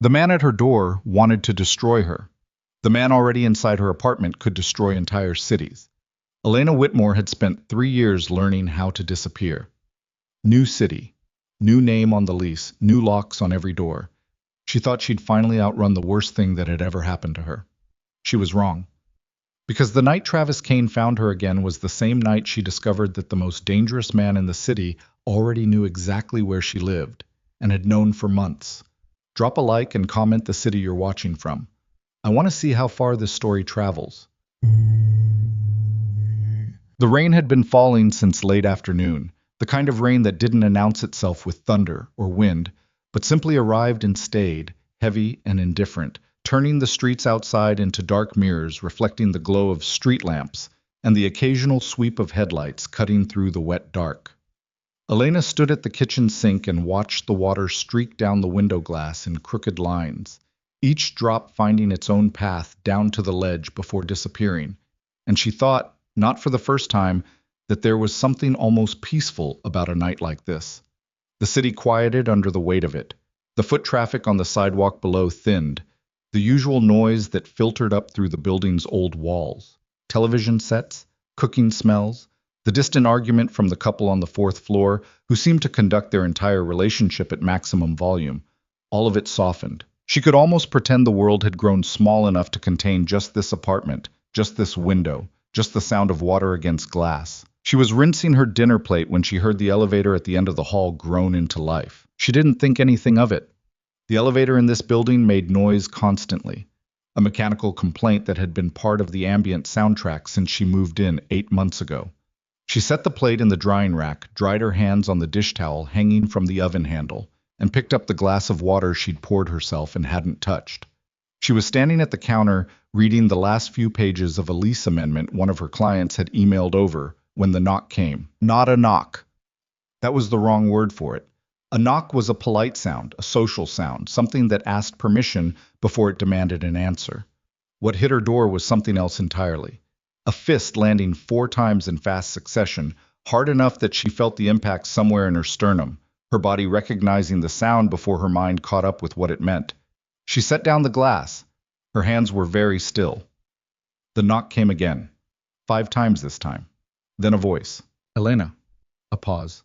The man at her door wanted to destroy her. The man already inside her apartment could destroy entire cities. Elena Whitmore had spent 3 years learning how to disappear. New city, new name on the lease, new locks on every door. She thought she'd finally outrun the worst thing that had ever happened to her. She was wrong. Because the night Travis Kane found her again was the same night she discovered that the most dangerous man in the city already knew exactly where she lived, and had known for months. Drop a like and comment the city you're watching from. I want to see how far this story travels. The rain had been falling since late afternoon, the kind of rain that didn't announce itself with thunder or wind, but simply arrived and stayed, heavy and indifferent, turning the streets outside into dark mirrors reflecting the glow of street lamps and the occasional sweep of headlights cutting through the wet dark. Elena stood at the kitchen sink and watched the water streak down the window glass in crooked lines, each drop finding its own path down to the ledge before disappearing, and she thought, not for the first time, that there was something almost peaceful about a night like this. The city quieted under the weight of it. The foot traffic on the sidewalk below thinned, the usual noise that filtered up through the building's old walls. Television sets, cooking smells, the distant argument from the couple on the fourth floor, who seemed to conduct their entire relationship at maximum volume. All of it softened. She could almost pretend the world had grown small enough to contain just this apartment, just this window, just the sound of water against glass. She was rinsing her dinner plate when she heard the elevator at the end of the hall groan into life. She didn't think anything of it. The elevator in this building made noise constantly, a mechanical complaint that had been part of the ambient soundtrack since she moved in 8 months ago. She set the plate in the drying rack, dried her hands on the dish towel hanging from the oven handle, and picked up the glass of water she'd poured herself and hadn't touched. She was standing at the counter, reading the last few pages of a lease amendment one of her clients had emailed over, when the knock came. Not a knock. That was the wrong word for it. A knock was a polite sound, a social sound, something that asked permission before it demanded an answer. What hit her door was something else entirely. A fist landing 4 times in fast succession, hard enough that she felt the impact somewhere in her sternum, her body recognizing the sound before her mind caught up with what it meant. She set down the glass. Her hands were very still. The knock came again, 5 times this time. Then a voice. Elena. A pause.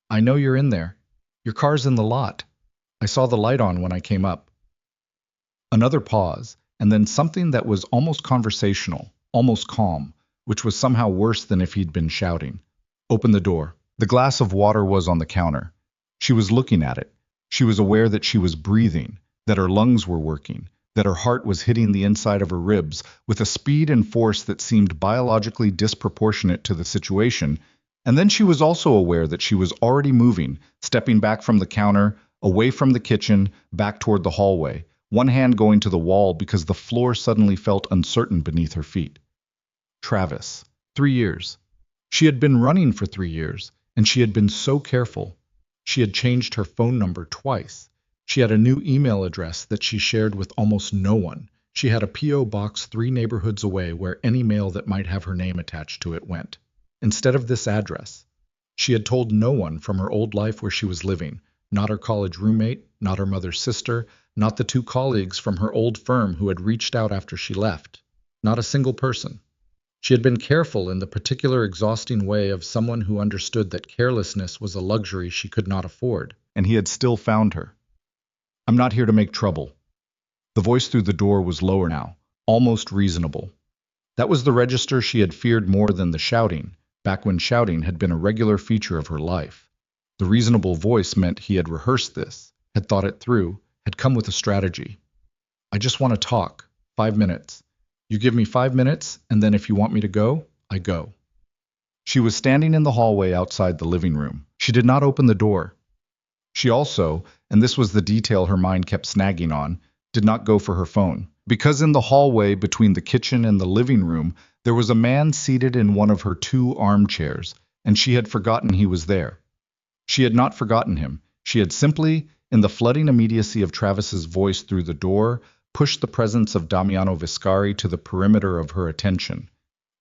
I know you're in there. Your car's in the lot. I saw the light on when I came up. Another pause, and then something that was almost conversational, almost calm, which was somehow worse than if he'd been shouting. Open the door. The glass of water was on the counter. She was looking at it. She was aware that she was breathing, that her lungs were working, that her heart was hitting the inside of her ribs with a speed and force that seemed biologically disproportionate to the situation, and then she was also aware that she was already moving, stepping back from the counter, away from the kitchen, back toward the hallway, one hand going to the wall because the floor suddenly felt uncertain beneath her feet. Travis. 3 years. She had been running for 3 years, and she had been so careful. She had changed her phone number twice. She had a new email address that she shared with almost no one. She had a P.O. box 3 neighborhoods away where any mail that might have her name attached to it went. Instead of this address, she had told no one from her old life where she was living, not her college roommate, not her mother's sister, not the 2 colleagues from her old firm who had reached out after she left. Not a single person. She had been careful in the particular exhausting way of someone who understood that carelessness was a luxury she could not afford, and he had still found her. I'm not here to make trouble. The voice through the door was lower now, almost reasonable. That was the register she had feared more than the shouting, back when shouting had been a regular feature of her life. The reasonable voice meant he had rehearsed this, had thought it through, had come with a strategy. I just want to talk. 5 minutes. You give me 5 minutes, and then if you want me to go, I go. She was standing in the hallway outside the living room. She did not open the door. She also, and this was the detail her mind kept snagging on, did not go for her phone. Because in the hallway between the kitchen and the living room, there was a man seated in one of her 2 armchairs, and she had forgotten he was there. She had not forgotten him. She had simply, in the flooding immediacy of Travis's voice through the door, pushed the presence of Damiano Viscari to the perimeter of her attention.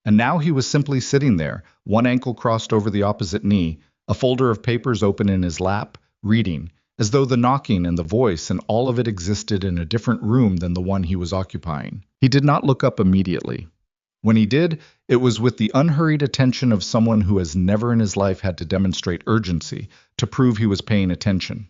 And now he was simply sitting there, one ankle crossed over the opposite knee, a folder of papers open in his lap, reading, as though the knocking and the voice and all of it existed in a different room than the one he was occupying. He did not look up immediately. When he did, it was with the unhurried attention of someone who has never in his life had to demonstrate urgency to prove he was paying attention.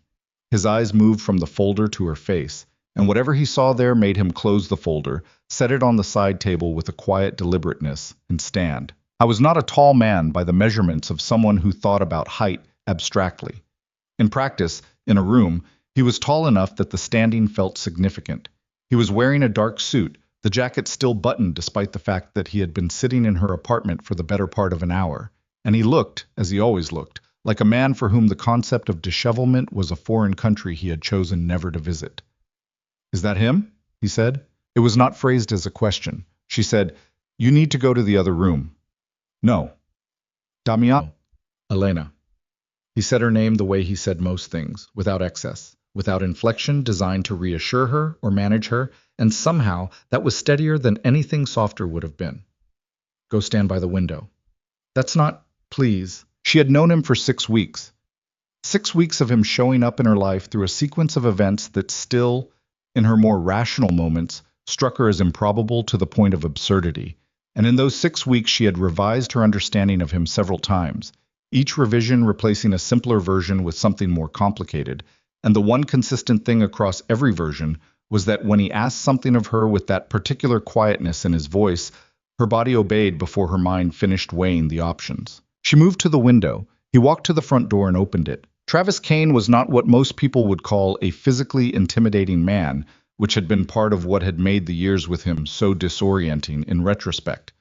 His eyes moved from the folder to her face, and whatever he saw there made him close the folder, set it on the side table with a quiet deliberateness, and stand. I was not a tall man by the measurements of someone who thought about height abstractly. In practice, in a room, he was tall enough that the standing felt significant. He was wearing a dark suit, the jacket still buttoned despite the fact that he had been sitting in her apartment for the better part of an hour, and he looked, as he always looked, like a man for whom the concept of dishevelment was a foreign country he had chosen never to visit. "Is that him?" he said. It was not phrased as a question. She said, "You need to go to the other room." "No." "Damiano." "Elena." He said her name the way he said most things, without excess, without inflection designed to reassure her or manage her, and somehow that was steadier than anything softer would have been. "Go stand by the window." "That's not, please." She had known him for 6 weeks. 6 weeks of him showing up in her life through a sequence of events that still, in her more rational moments, struck her as improbable to the point of absurdity. And in those 6 weeks she had revised her understanding of him several times, each revision replacing a simpler version with something more complicated, and the one consistent thing across every version was that when he asked something of her with that particular quietness in his voice, her body obeyed before her mind finished weighing the options. She moved to the window. He walked to the front door and opened it. Travis Kane was not what most people would call a physically intimidating man, which had been part of what had made the years with him so disorienting in retrospect.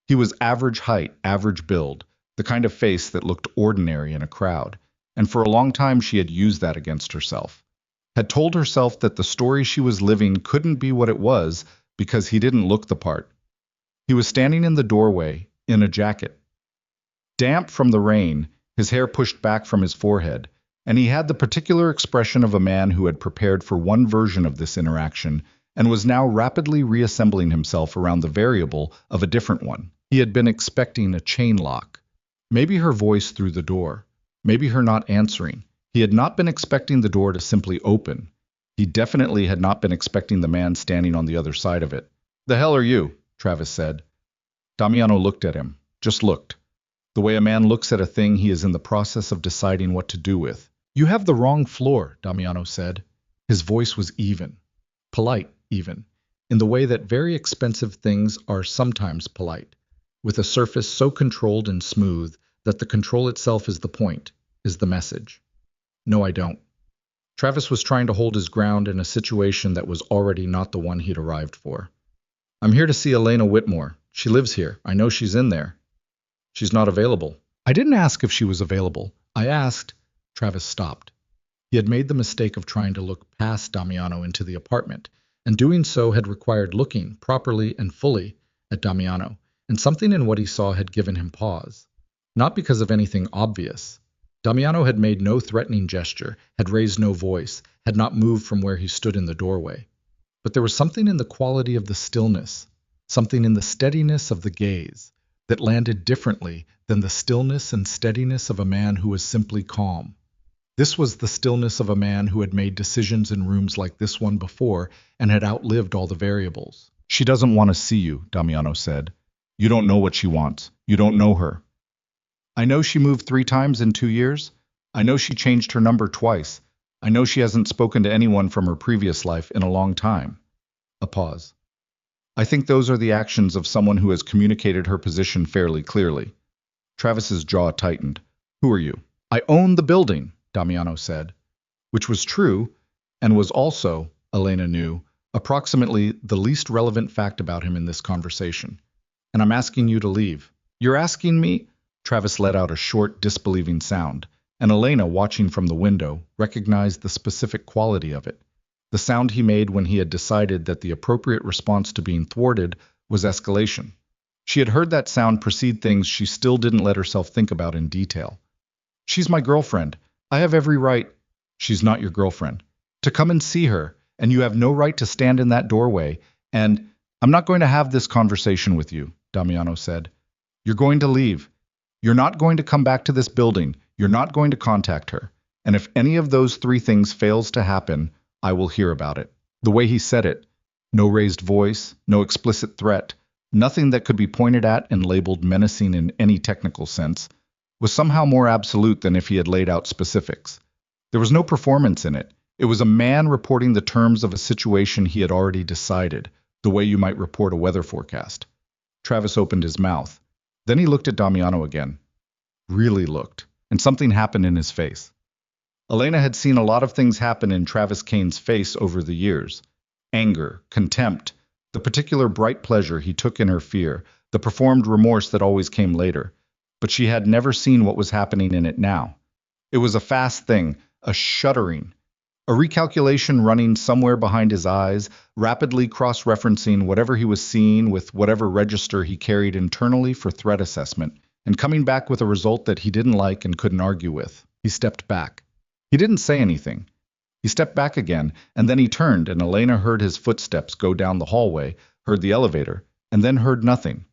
He was average height, average build, the kind of face that looked ordinary in a crowd, and for a long time she had used that against herself. Had told herself that the story she was living couldn't be what it was because he didn't look the part. He was standing in the doorway, in a jacket. Damp from the rain, his hair pushed back from his forehead, and he had the particular expression of a man who had prepared for one version of this interaction and was now rapidly reassembling himself around the variable of a different one. He had been expecting a chain lock. Maybe her voice through the door. Maybe her not answering. He had not been expecting the door to simply open. He definitely had not been expecting the man standing on the other side of it. "The hell are you?" Travis said. Damiano looked at him. Just looked. The way a man looks at a thing he is in the process of deciding what to do with. "You have the wrong floor," Damiano said. His voice was even. Polite, even. In the way that very expensive things are sometimes polite. With a surface so controlled and smooth that the control itself is the point, is the message. "No, I don't." Travis was trying to hold his ground in a situation that was already not the one he'd arrived for. "I'm here to see Elena Whitmore. She lives here. I know she's in there." "She's not available." "I didn't ask if she was available. I asked—" Travis stopped. He had made the mistake of trying to look past Damiano into the apartment, and doing so had required looking, properly and fully, at Damiano, and something in what he saw had given him pause. Not because of anything obvious. Damiano had made no threatening gesture, had raised no voice, had not moved from where he stood in the doorway. But there was something in the quality of the stillness, something in the steadiness of the gaze, that landed differently than the stillness and steadiness of a man who was simply calm. This was the stillness of a man who had made decisions in rooms like this one before and had outlived all the variables. "She doesn't want to see you," Damiano said. "You don't know what she wants. You don't know her." "I know she moved 3 times in 2 years. I know she changed her number twice. I know she hasn't spoken to anyone from her previous life in a long time." A pause. "I think those are the actions of someone who has communicated her position fairly clearly." Travis's jaw tightened. "Who are you?" "I own the building," Damiano said. Which was true, and was also, Elena knew, approximately the least relevant fact about him in this conversation. "And I'm asking you to leave." "You're asking me?" Travis let out a short, disbelieving sound, and Elena, watching from the window, recognized the specific quality of it. The sound he made when he had decided that the appropriate response to being thwarted was escalation. She had heard that sound precede things she still didn't let herself think about in detail. "She's my girlfriend. I have every right—" "She's not your girlfriend." "To come and see her, and you have no right to stand in that doorway, and—" "I'm not going to have this conversation with you," Damiano said. "You're going to leave. You're not going to come back to this building. You're not going to contact her. And if any of those three things fails to happen, I will hear about it. The way he said it, no raised voice, no explicit threat, nothing that could be pointed at and labeled menacing in any technical sense, was somehow more absolute than if he had laid out specifics. There was no performance in it. It was a man reporting the terms of a situation he had already decided, the way you might report a weather forecast. Travis opened his mouth. Then he looked at Damiano again. Really looked, and something happened in his face. Elena had seen a lot of things happen in Travis Kane's face over the years. Anger, contempt, the particular bright pleasure he took in her fear, the performed remorse that always came later. But she had never seen what was happening in it now. It was a fast thing, a shuddering, a recalculation running somewhere behind his eyes, rapidly cross-referencing whatever he was seeing with whatever register he carried internally for threat assessment, and coming back with a result that he didn't like and couldn't argue with. He stepped back. He didn't say anything. He stepped back again, and then he turned, and Elena heard his footsteps go down the hallway, heard the elevator, and then heard nothing.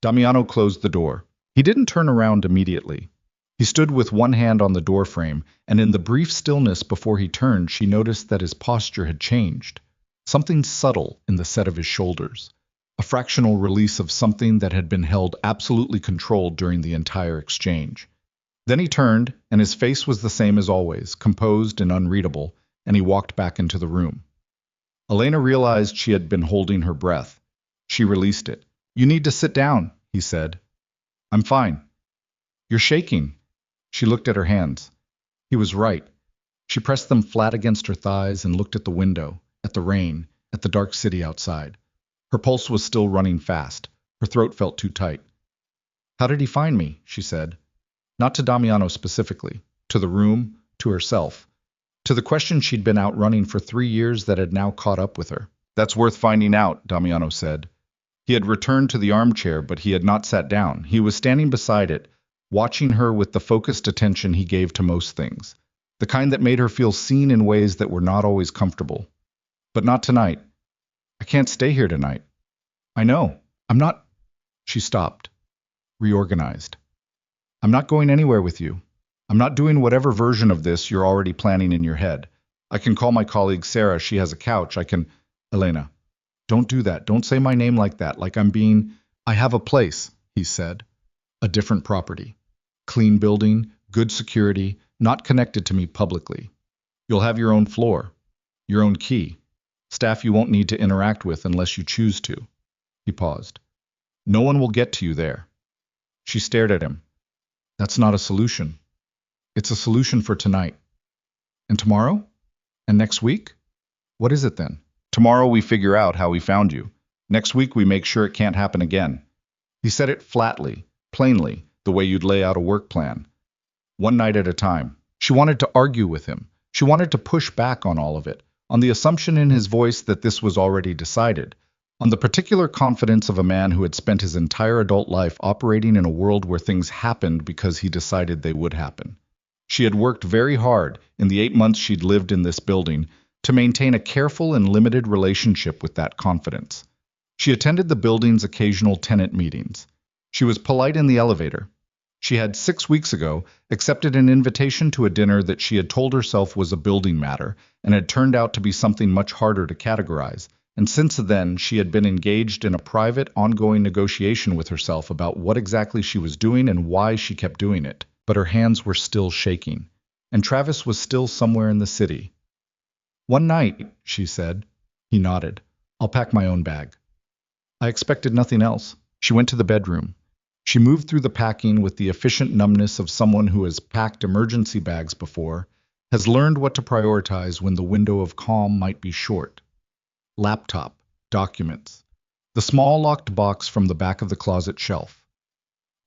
Damiano closed the door. He didn't turn around immediately. He stood with one hand on the doorframe, and in the brief stillness before he turned, she noticed that his posture had changed. Something subtle in the set of his shoulders. A fractional release of something that had been held absolutely controlled during the entire exchange. Then he turned, and his face was the same as always, composed and unreadable, and he walked back into the room. Elena realized she had been holding her breath. She released it. "You need to sit down," he said. "I'm fine." "You're shaking." She looked at her hands. He was right. She pressed them flat against her thighs and looked at the window, at the rain, at the dark city outside. Her pulse was still running fast. Her throat felt too tight. "How did he find me?" she said. Not to Damiano specifically, to the room, to herself, to the question she'd been out running for 3 years that had now caught up with her. "That's worth finding out," Damiano said. He had returned to the armchair, but he had not sat down. He was standing beside it, watching her with the focused attention he gave to most things, the kind that made her feel seen in ways that were not always comfortable. "But not tonight. I can't stay here tonight." "I know. I'm not—" She stopped, reorganized. "I'm not going anywhere with you. I'm not doing whatever version of this you're already planning in your head. I can call my colleague Sarah. She has a couch. I can—" "Elena, don't do that. Don't say my name like that, like I'm being—" "I have a place," he said. "A different property. Clean building, good security, not connected to me publicly. You'll have your own floor, your own key, staff you won't need to interact with unless you choose to." He paused. "No one will get to you there." She stared at him. "That's not a solution. It's a solution for tonight. And tomorrow? And next week? What is it then?" "Tomorrow we figure out how we found you. Next week we make sure it can't happen again." He said it flatly, plainly, the way you'd lay out a work plan. One night at a time. She wanted to argue with him. She wanted to push back on all of it, on the assumption in his voice that this was already decided, on the particular confidence of a man who had spent his entire adult life operating in a world where things happened because he decided they would happen. She had worked very hard, in the 8 months she'd lived in this building, to maintain a careful and limited relationship with that confidence. She attended the building's occasional tenant meetings. She was polite in the elevator. She had 6 weeks ago accepted an invitation to a dinner that she had told herself was a building matter and had turned out to be something much harder to categorize. And since then, she had been engaged in a private, ongoing negotiation with herself about what exactly she was doing and why she kept doing it. But her hands were still shaking, and Travis was still somewhere in the city. "One night," she said. He nodded. "I'll pack my own bag." I expected nothing else. She went to the bedroom. She moved through the packing with the efficient numbness of someone who has packed emergency bags before, has learned what to prioritize when the window of calm might be short. Laptop, documents, the small locked box from the back of the closet shelf.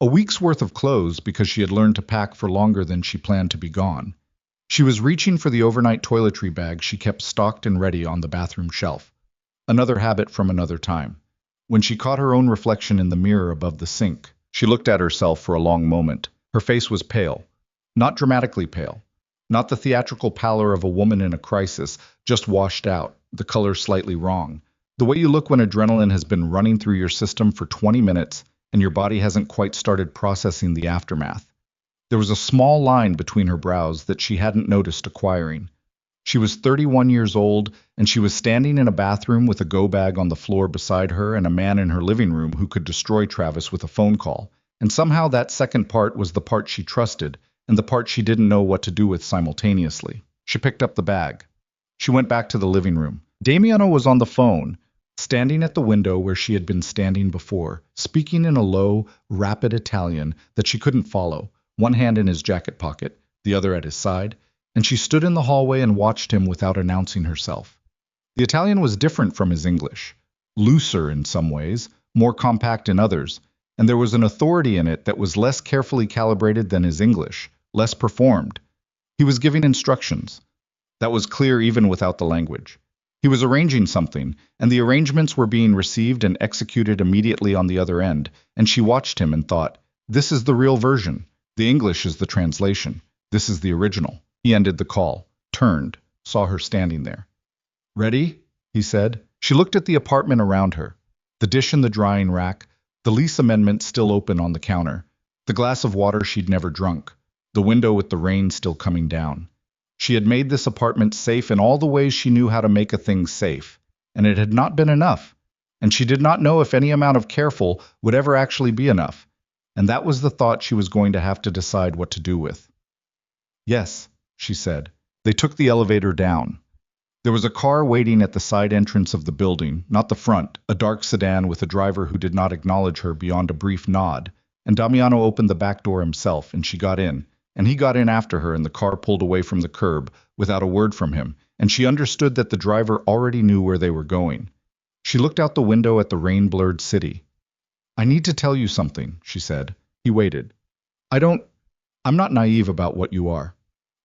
A week's worth of clothes because she had learned to pack for longer than she planned to be gone. She was reaching for the overnight toiletry bag she kept stocked and ready on the bathroom shelf. Another habit from another time. When she caught her own reflection in the mirror above the sink, she looked at herself for a long moment. Her face was pale. Not dramatically pale. Not the theatrical pallor of a woman in a crisis, just washed out, the color slightly wrong. The way you look when adrenaline has been running through your system for 20 minutes and your body hasn't quite started processing the aftermath. There was a small line between her brows that she hadn't noticed acquiring. She was 31 years old, and she was standing in a bathroom with a go bag on the floor beside her and a man in her living room who could destroy Travis with a phone call. And somehow that second part was the part she trusted, and the part she didn't know what to do with simultaneously. She picked up the bag. She went back to the living room. Damiano was on the phone, standing at the window where she had been standing before, speaking in a low, rapid Italian that she couldn't follow, one hand in his jacket pocket, the other at his side, and she stood in the hallway and watched him without announcing herself. The Italian was different from his English, looser in some ways, more compact in others, and there was an authority in it that was less carefully calibrated than his English, less performed. He was giving instructions. That was clear even without the language. He was arranging something, and the arrangements were being received and executed immediately on the other end, and she watched him and thought, this is the real version. The English is the translation. This is the original. He ended the call, turned, saw her standing there. Ready? He said. She looked at the apartment around her. The dish in the drying rack, the lease amendment still open on the counter, the glass of water she'd never drunk, the window with the rain still coming down. She had made this apartment safe in all the ways she knew how to make a thing safe, and it had not been enough, and she did not know if any amount of careful would ever actually be enough, and that was the thought she was going to have to decide what to do with. Yes, she said. They took the elevator down. There was a car waiting at the side entrance of the building, not the front, a dark sedan with a driver who did not acknowledge her beyond a brief nod, and Damiano opened the back door himself, and she got in. And he got in after her, and the car pulled away from the curb without a word from him, and she understood that the driver already knew where they were going. She looked out the window at the rain-blurred city. I need to tell you something, she said. He waited. I'm not naive about what you are.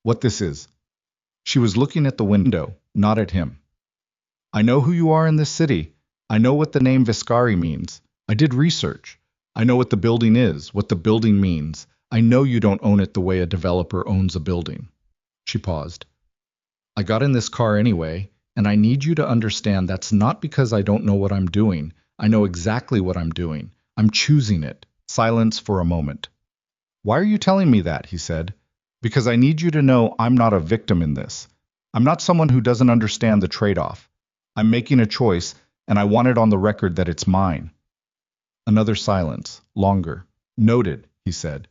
What this is. She was looking at the window, not at him. I know who you are in this city. I know what the name Viscari means. I did research. I know what the building is, what the building means. I know you don't own it the way a developer owns a building. She paused. I got in this car anyway, and I need you to understand that's not because I don't know what I'm doing. I know exactly what I'm doing. I'm choosing it. Silence for a moment. Why are you telling me that? He said. Because I need you to know I'm not a victim in this. I'm not someone who doesn't understand the trade-off. I'm making a choice, and I want it on the record that it's mine. Another silence, longer. Noted, he said.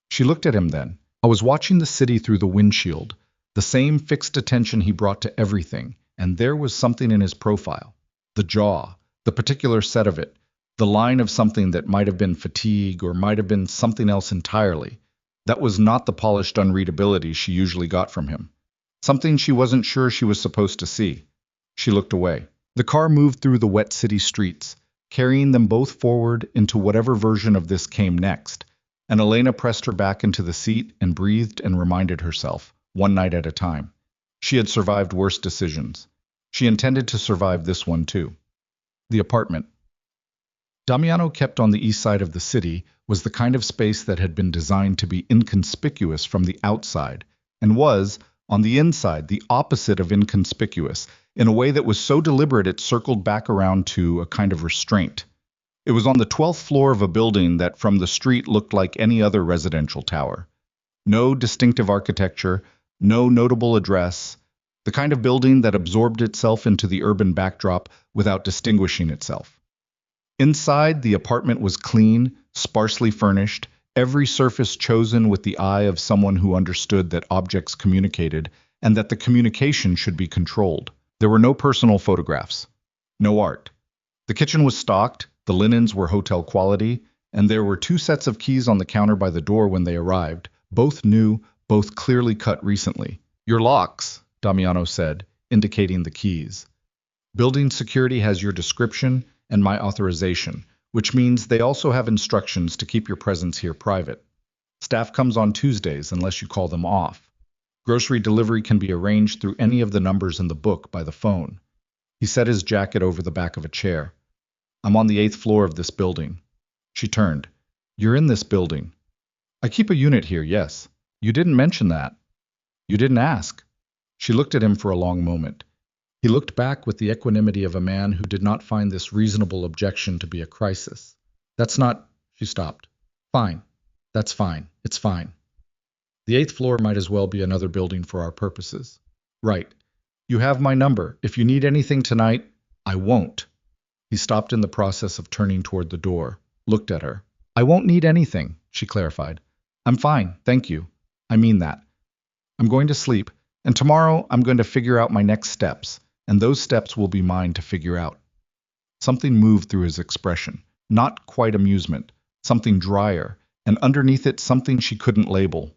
She looked at him then. I was watching the city through the windshield, the same fixed attention he brought to everything, and there was something in his profile. The jaw, the particular set of it, the line of something that might have been fatigue or might have been something else entirely. That was not the polished unreadability she usually got from him. Something she wasn't sure she was supposed to see. She looked away. The car moved through the wet city streets, carrying them both forward into whatever version of this came next. And Elena pressed her back into the seat and breathed and reminded herself, one night at a time. She had survived worse decisions. She intended to survive this one too. The apartment. Damiano kept on the east side of the city was the kind of space that had been designed to be inconspicuous from the outside, and was, on the inside, the opposite of inconspicuous, in a way that was so deliberate it circled back around to a kind of restraint. It was on the 12th floor of a building that from the street looked like any other residential tower. No distinctive architecture, no notable address, the kind of building that absorbed itself into the urban backdrop without distinguishing itself. Inside, the apartment was clean, sparsely furnished, every surface chosen with the eye of someone who understood that objects communicated and that the communication should be controlled. There were no personal photographs, no art. The kitchen was stocked, the linens were hotel quality, and there were 2 sets of keys on the counter by the door when they arrived, both new, both clearly cut recently. Your locks, Damiano said, indicating the keys. Building security has your description and my authorization, which means they also have instructions to keep your presence here private. Staff comes on Tuesdays unless you call them off. Grocery delivery can be arranged through any of the numbers in the book by the phone. He set his jacket over the back of a chair. I'm on the 8th floor of this building. She turned. You're in this building. I keep a unit here, yes. You didn't mention that. You didn't ask. She looked at him for a long moment. He looked back with the equanimity of a man who did not find this reasonable objection to be a crisis. That's not... She stopped. Fine. That's fine. It's fine. The 8th floor might as well be another building for our purposes. Right. You have my number. If you need anything tonight, I won't. He stopped in the process of turning toward the door, looked at her. I won't need anything, she clarified. I'm fine, thank you. I mean that. I'm going to sleep, and tomorrow I'm going to figure out my next steps, and those steps will be mine to figure out. Something moved through his expression, not quite amusement, something drier, and underneath it something she couldn't label.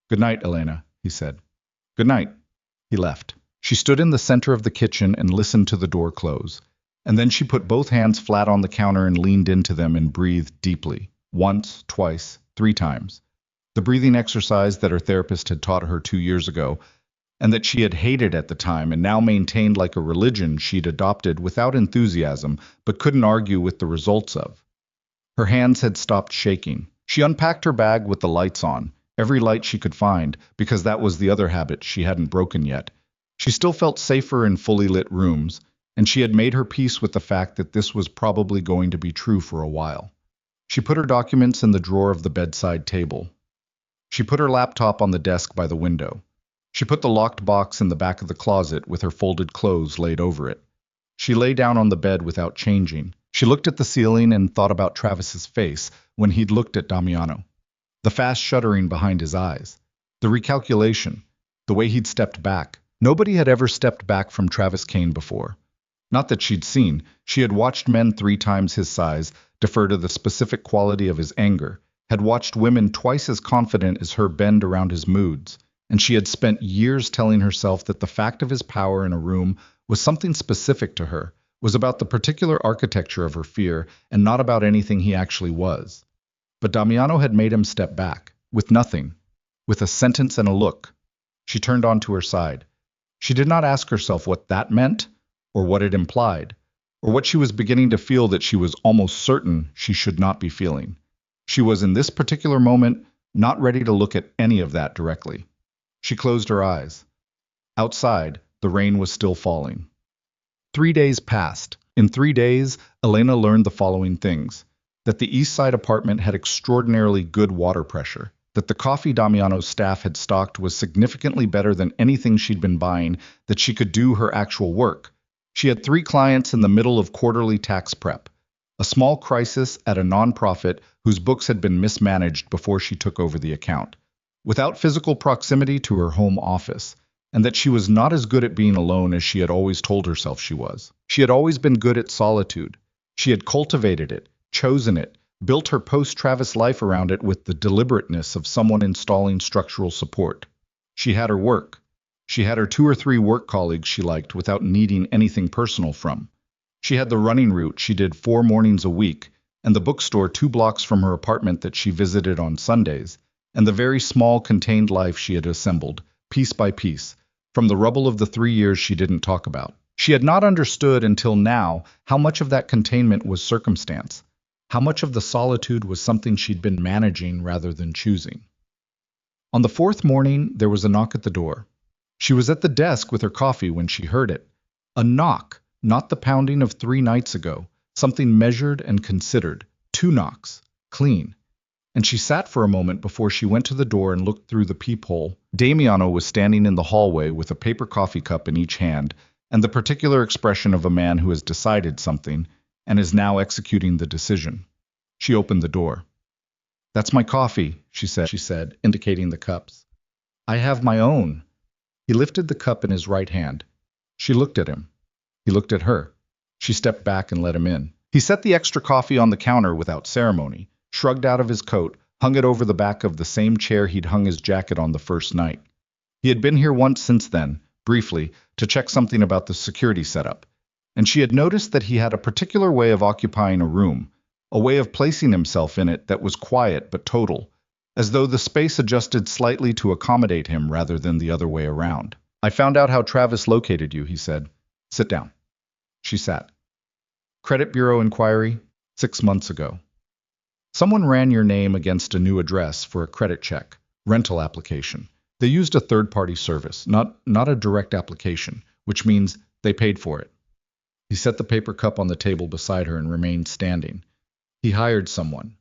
Good night, Elena, he said. Good night. He left. She stood in the center of the kitchen and listened to the door close. And then she put both hands flat on the counter and leaned into them and breathed deeply. Once, twice, 3 times. The breathing exercise that her therapist had taught her 2 years ago, and that she had hated at the time and now maintained like a religion she'd adopted without enthusiasm, but couldn't argue with the results of. Her hands had stopped shaking. She unpacked her bag with the lights on, every light she could find, because that was the other habit she hadn't broken yet. She still felt safer in fully lit rooms, and she had made her peace with the fact that this was probably going to be true for a while. She put her documents in the drawer of the bedside table. She put her laptop on the desk by the window. She put the locked box in the back of the closet with her folded clothes laid over it. She lay down on the bed without changing. She looked at the ceiling and thought about Travis's face when he'd looked at Damiano. The fast shuddering behind his eyes. The recalculation. The way he'd stepped back. Nobody had ever stepped back from Travis Kane before. Not that she'd seen. She had watched men 3 times his size defer to the specific quality of his anger, had watched women twice as confident as her bend around his moods, and she had spent years telling herself that the fact of his power in a room was something specific to her, was about the particular architecture of her fear, and not about anything he actually was. But Damiano had made him step back, with nothing, with a sentence and a look. She turned onto her side. She did not ask herself what that meant, or what it implied, or what she was beginning to feel that she was almost certain she should not be feeling. She was, in this particular moment, not ready to look at any of that directly. She closed her eyes. Outside, the rain was still falling. 3 days passed. In 3 days, Elena learned the following things. That the East Side apartment had extraordinarily good water pressure. That the coffee Damiano's staff had stocked was significantly better than anything she'd been buying, that she could do her actual work. She had 3 clients in the middle of quarterly tax prep. A small crisis at a nonprofit whose books had been mismanaged before she took over the account. Without physical proximity to her home office, and that she was not as good at being alone as she had always told herself she was. She had always been good at solitude. She had cultivated it, chosen it, built her post-Travis life around it with the deliberateness of someone installing structural support. She had her work. She had her 2 or 3 work colleagues she liked without needing anything personal from. She had the running route she did 4 mornings a week, and the bookstore 2 blocks from her apartment that she visited on Sundays, and the very small contained life she had assembled, piece by piece, from the rubble of the 3 years she didn't talk about. She had not understood until now how much of that containment was circumstance, how much of the solitude was something she'd been managing rather than choosing. On the 4th morning, there was a knock at the door. She was at the desk with her coffee when she heard it. A knock, not the pounding of 3 nights ago, something measured and considered. 2 knocks, clean. And she sat for a moment before she went to the door and looked through the peephole. Damiano was standing in the hallway with a paper coffee cup in each hand, and the particular expression of a man who has decided something and is now executing the decision. She opened the door. That's my coffee, she said, indicating the cups. I have my own. He lifted the cup in his right hand. She looked at him. He looked at her. She stepped back and let him in. He set the extra coffee on the counter without ceremony, shrugged out of his coat, hung it over the back of the same chair he'd hung his jacket on the first night. He had been here once since then, briefly, to check something about the security setup, and she had noticed that he had a particular way of occupying a room, a way of placing himself in it that was quiet but total, as though the space adjusted slightly to accommodate him rather than the other way around. I found out how Travis located you, he said. Sit down. She sat. Credit Bureau inquiry, 6 months ago. Someone ran your name against a new address for a credit check, rental application. They used a third-party service, not a direct application, which means they paid for it. He set the paper cup on the table beside her and remained standing. He hired someone.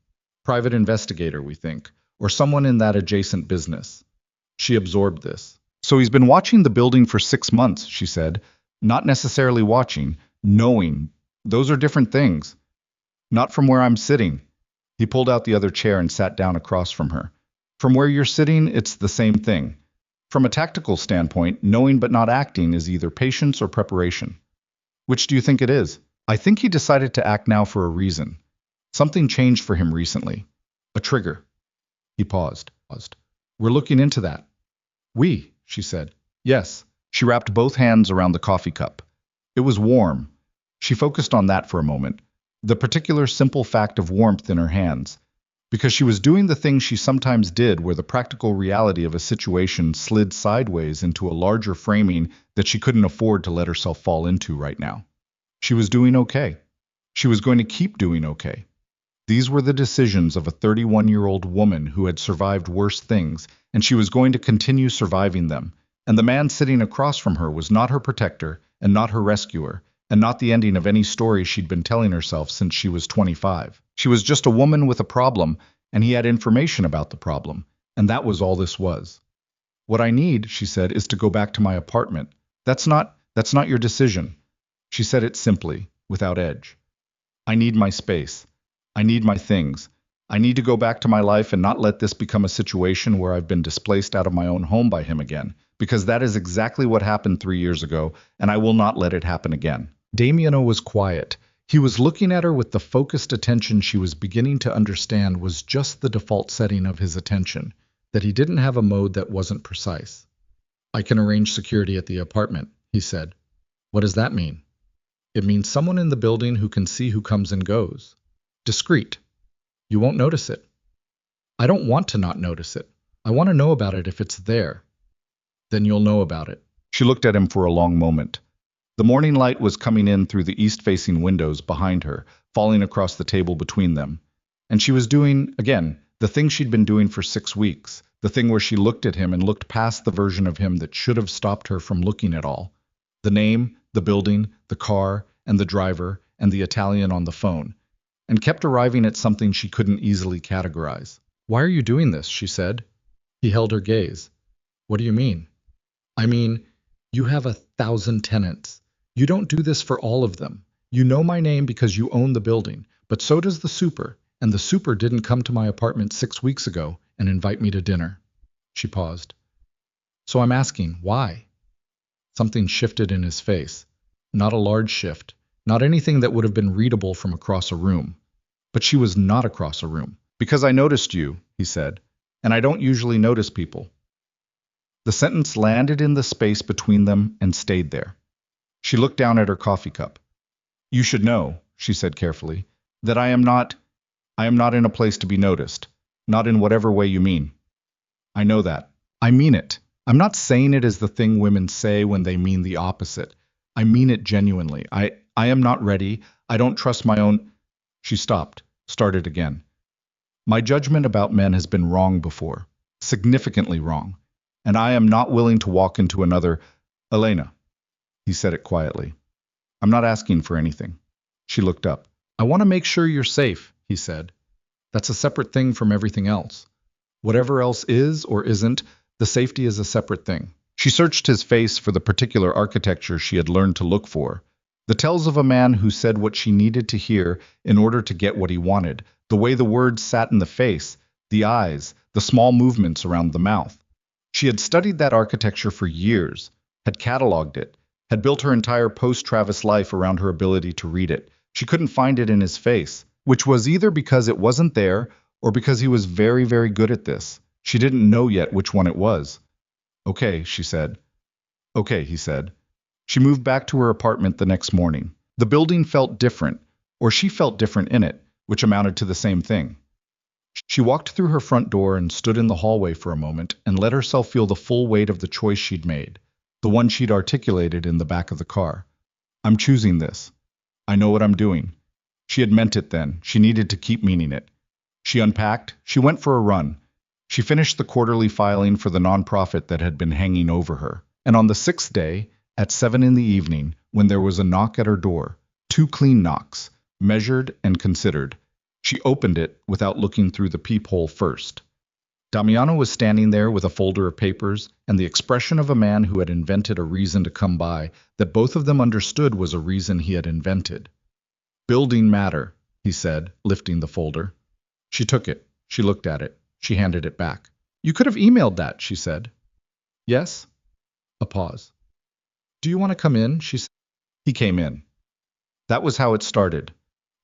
Private investigator, we think, or someone in that adjacent business. She absorbed this. So he's been watching the building for 6 months, she said. Not necessarily watching, knowing. Those are different things. Not from where I'm sitting. He pulled out the other chair and sat down across from her. From where you're sitting, it's the same thing. From a tactical standpoint, knowing but not acting is either patience or preparation. Which do you think it is? I think he decided to act now for a reason. Something changed for him recently. A trigger. He paused. We're looking into that. We, she said. Yes. She wrapped both hands around the coffee cup. It was warm. She focused on that for a moment. The particular simple fact of warmth in her hands. Because she was doing the thing she sometimes did where the practical reality of a situation slid sideways into a larger framing that she couldn't afford to let herself fall into right now. She was doing okay. She was going to keep doing okay. These were the decisions of a 31-year-old woman who had survived worse things, and she was going to continue surviving them. And the man sitting across from her was not her protector, and not her rescuer, and not the ending of any story she'd been telling herself since she was 25. She was just a woman with a problem, and he had information about the problem, and that was all this was. What I need, she said, is to go back to my apartment. That's not your decision. She said it simply, without edge. I need my space. I need my things. I need to go back to my life and not let this become a situation where I've been displaced out of my own home by him again, because that is exactly what happened 3 years ago, and I will not let it happen again. Damiano was quiet. He was looking at her with the focused attention she was beginning to understand was just the default setting of his attention, that he didn't have a mode that wasn't precise. I can arrange security at the apartment, he said. What does that mean? It means someone in the building who can see who comes and goes. Discreet. You won't notice it. I don't want to not notice it. I want to know about it if it's there. Then you'll know about it. She looked at him for a long moment. The morning light was coming in through the east-facing windows behind her, falling across the table between them. And she was doing, again, the thing she'd been doing for 6 weeks, the thing where she looked at him and looked past the version of him that should have stopped her from looking at all. The name, the building, the car, and the driver, and the Italian on the phone, and kept arriving at something she couldn't easily categorize. Why are you doing this? She said. He held her gaze. What do you mean? I mean, you have 1,000 tenants. You don't do this for all of them. You know my name because you own the building, but so does the super, and the super didn't come to my apartment 6 weeks ago and invite me to dinner. She paused. So I'm asking, why? Something shifted in his face. Not a large shift, not anything that would have been readable from across a room. But she was not across a room. Because I noticed you, he said, and I don't usually notice people. The sentence landed in the space between them and stayed there. She looked down at her coffee cup. You should know, she said carefully, that I am not in a place to be noticed, not in whatever way you mean. I know that. I mean it. I'm not saying it as the thing women say when they mean the opposite. I mean it genuinely. I am not ready. I don't trust my own... She stopped, started again. My judgment about men has been wrong before, significantly wrong, and I am not willing to walk into another... Elena. He said it quietly. I'm not asking for anything. She looked up. I want to make sure you're safe, he said. That's a separate thing from everything else. Whatever else is or isn't, the safety is a separate thing. She searched his face for the particular architecture she had learned to look for. The tells of a man who said what she needed to hear in order to get what he wanted, the way the words sat in the face, the eyes, the small movements around the mouth. She had studied that architecture for years, had catalogued it, had built her entire post-Travis life around her ability to read it. She couldn't find it in his face, which was either because it wasn't there or because he was very, very good at this. She didn't know yet which one it was. Okay, she said. Okay, he said. She moved back to her apartment the next morning. The building felt different, or she felt different in it, which amounted to the same thing. She walked through her front door and stood in the hallway for a moment and let herself feel the full weight of the choice she'd made, the one she'd articulated in the back of the car. I'm choosing this. I know what I'm doing. She had meant it then. She needed to keep meaning it. She unpacked. She went for a run. She finished the quarterly filing for the nonprofit that had been hanging over her. And on the 6th day, at 7 in the evening, when there was a knock at her door, 2 clean knocks, measured and considered, she opened it without looking through the peephole first. Damiano was standing there with a folder of papers and the expression of a man who had invented a reason to come by that both of them understood was a reason he had invented. Building matter, he said, lifting the folder. She took it. She looked at it. She handed it back. You could have emailed that, she said. Yes? A pause. Do you want to come in? She said. He came in. That was how it started.